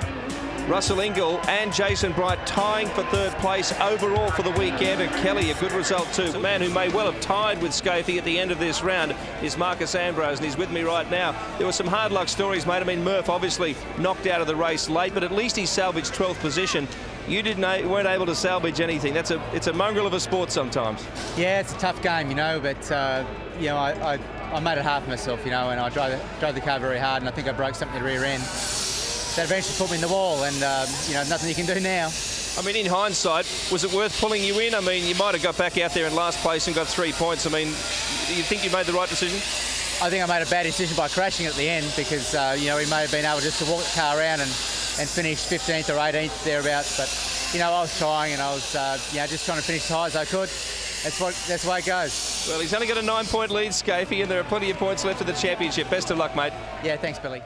Speaker 6: Russell Ingall and Jason Bright tying for 3rd place overall for the weekend, and Kelly a good result too. The man who may well have tied with Skaife at the end of this round is Marcus Ambrose, and he's with me right now. There were some hard luck stories, mate. I mean, Murph obviously knocked out of the race late, but at least he salvaged 12th position. You weren't able to salvage anything. It's a mongrel of a sport sometimes.
Speaker 18: Yeah, it's a tough game, you know, but you know, I made it hard for myself, you know, and I drove the car very hard, and I think I broke something in the rear end. That eventually put me in the wall, and you know, nothing you can do now.
Speaker 6: I mean, in hindsight, was it worth pulling you in? I mean, you might have got back out there in last place and got 3 points. I mean, do you think you made the right decision?
Speaker 18: I think I made a bad decision by crashing at the end, because you know, we may have been able just to walk the car around and finish 15th or 18th thereabouts. But you know, I was trying, and I was you know, just trying to finish as high as I could. That's the way it goes.
Speaker 6: Well, he's only got a 9-point lead, Skaife, and there are plenty of points left for the championship. Best of luck, mate.
Speaker 18: Yeah, thanks, Billy.